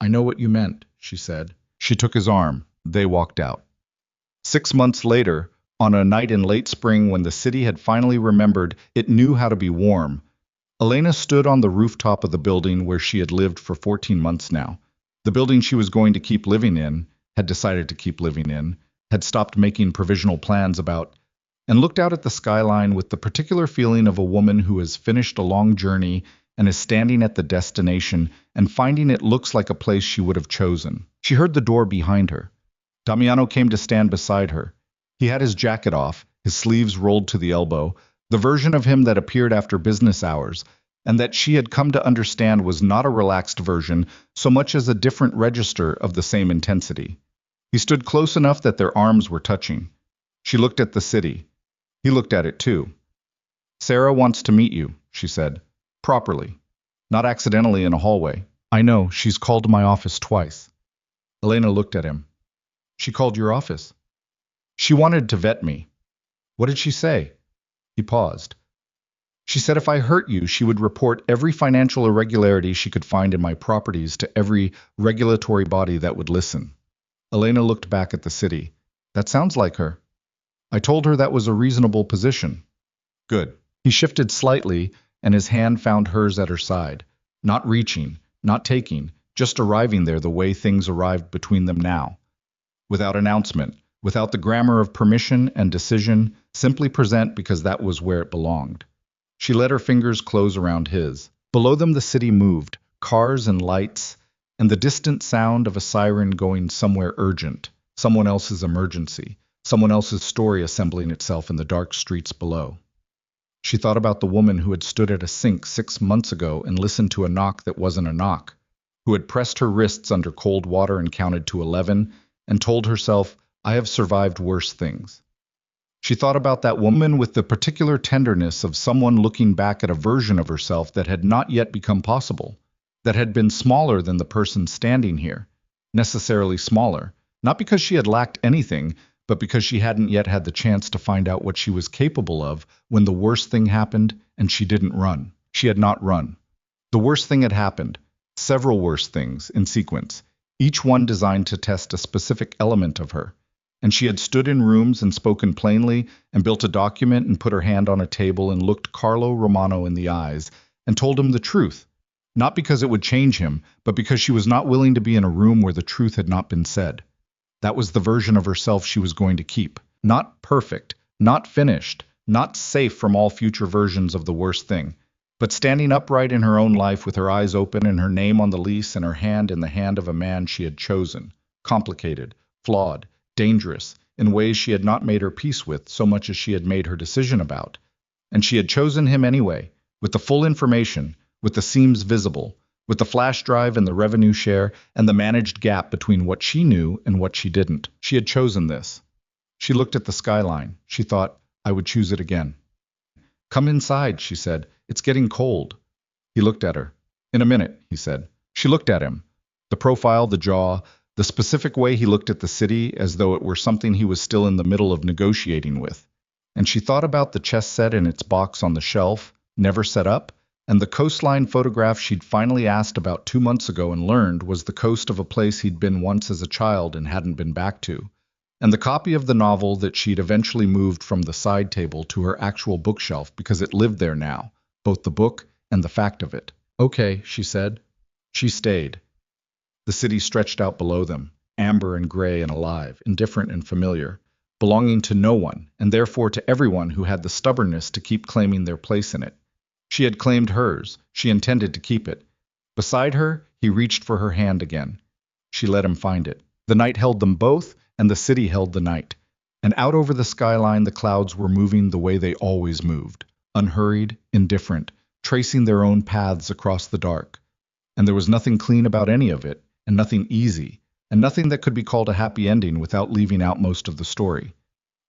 "I know what you meant," she said. She took his arm. They walked out. 6 months later, on a night in late spring when the city had finally remembered it knew how to be warm, Elena stood on the rooftop of the building where she had lived for 14 months now. The building she was going to keep living in, had decided to keep living in, had stopped making provisional plans about, and looked out at the skyline with the particular feeling of a woman who has finished a long journey and is standing at the destination and finding it looks like a place she would have chosen. She heard the door behind her. Damiano came to stand beside her. He had his jacket off, his sleeves rolled to the elbow, the version of him that appeared after business hours, and that she had come to understand was not a relaxed version so much as a different register of the same intensity. He stood close enough that their arms were touching. She looked at the city. He looked at it too. Sarah wants to meet you, she said. Properly. Not accidentally in a hallway. I know, she's called my office twice. Elena looked at him. She called your office? She wanted to vet me. What did she say? He paused. She said if I hurt you, she would report every financial irregularity she could find in my properties to every regulatory body that would listen. Elena looked back at the city. That sounds like her. I told her that was a reasonable position. Good. He shifted slightly, and his hand found hers at her side. Not reaching, not taking, just arriving there the way things arrived between them now. Without announcement, without the grammar of permission and decision, simply present because that was where it belonged. She let her fingers close around his. Below them the city moved, cars and lights, and the distant sound of a siren going somewhere urgent, someone else's emergency, someone else's story assembling itself in the dark streets below. She thought about the woman who had stood at a sink 6 months ago and listened to a knock that wasn't a knock, who had pressed her wrists under cold water and counted to 11, and told herself, I have survived worse things. She thought about that woman with the particular tenderness of someone looking back at a version of herself that had not yet become possible, that had been smaller than the person standing here, necessarily smaller, not because she had lacked anything, but because she hadn't yet had the chance to find out what she was capable of when the worst thing happened and she didn't run. She had not run. The worst thing had happened, several worse things in sequence, each one designed to test a specific element of her. And she had stood in rooms and spoken plainly and built a document and put her hand on a table and looked Carlo Romano in the eyes and told him the truth, not because it would change him, but because she was not willing to be in a room where the truth had not been said. That was the version of herself she was going to keep. Not perfect, not finished, not safe from all future versions of the worst thing, but standing upright in her own life with her eyes open and her name on the lease and her hand in the hand of a man she had chosen, complicated, flawed, dangerous, in ways she had not made her peace with so much as she had made her decision about. And she had chosen him anyway, with the full information, with the seams visible, with the flash drive and the revenue share and the managed gap between what she knew and what she didn't. She had chosen this. She looked at the skyline. She thought, I would choose it again. Come inside, she said. It's getting cold. He looked at her. In a minute, he said. She looked at him. The profile, the jaw, the specific way he looked at the city as though it were something he was still in the middle of negotiating with. And she thought about the chess set in its box on the shelf, never set up, and the coastline photograph she'd finally asked about 2 months ago and learned was the coast of a place he'd been once as a child and hadn't been back to, and the copy of the novel that she'd eventually moved from the side table to her actual bookshelf because it lived there now, both the book and the fact of it. Okay, she said. She stayed. The city stretched out below them, amber and gray and alive, indifferent and familiar, belonging to no one, and therefore to everyone who had the stubbornness to keep claiming their place in it. She had claimed hers. She intended to keep it. Beside her, he reached for her hand again. She let him find it. The night held them both, and the city held the night. And out over the skyline the clouds were moving the way they always moved, unhurried, indifferent, tracing their own paths across the dark. And there was nothing clean about any of it, and nothing easy, and nothing that could be called a happy ending without leaving out most of the story.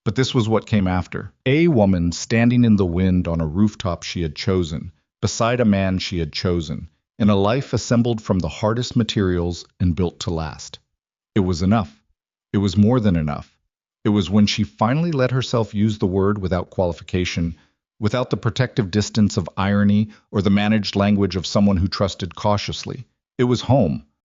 But this was what came after. A woman standing in the wind on a rooftop she had chosen, beside a man she had chosen, in a life assembled from the hardest materials and built to last. It was enough. It was more than enough. It was when she finally let herself use the word without qualification, without the protective distance of irony or the managed language of someone who trusted cautiously. It was home.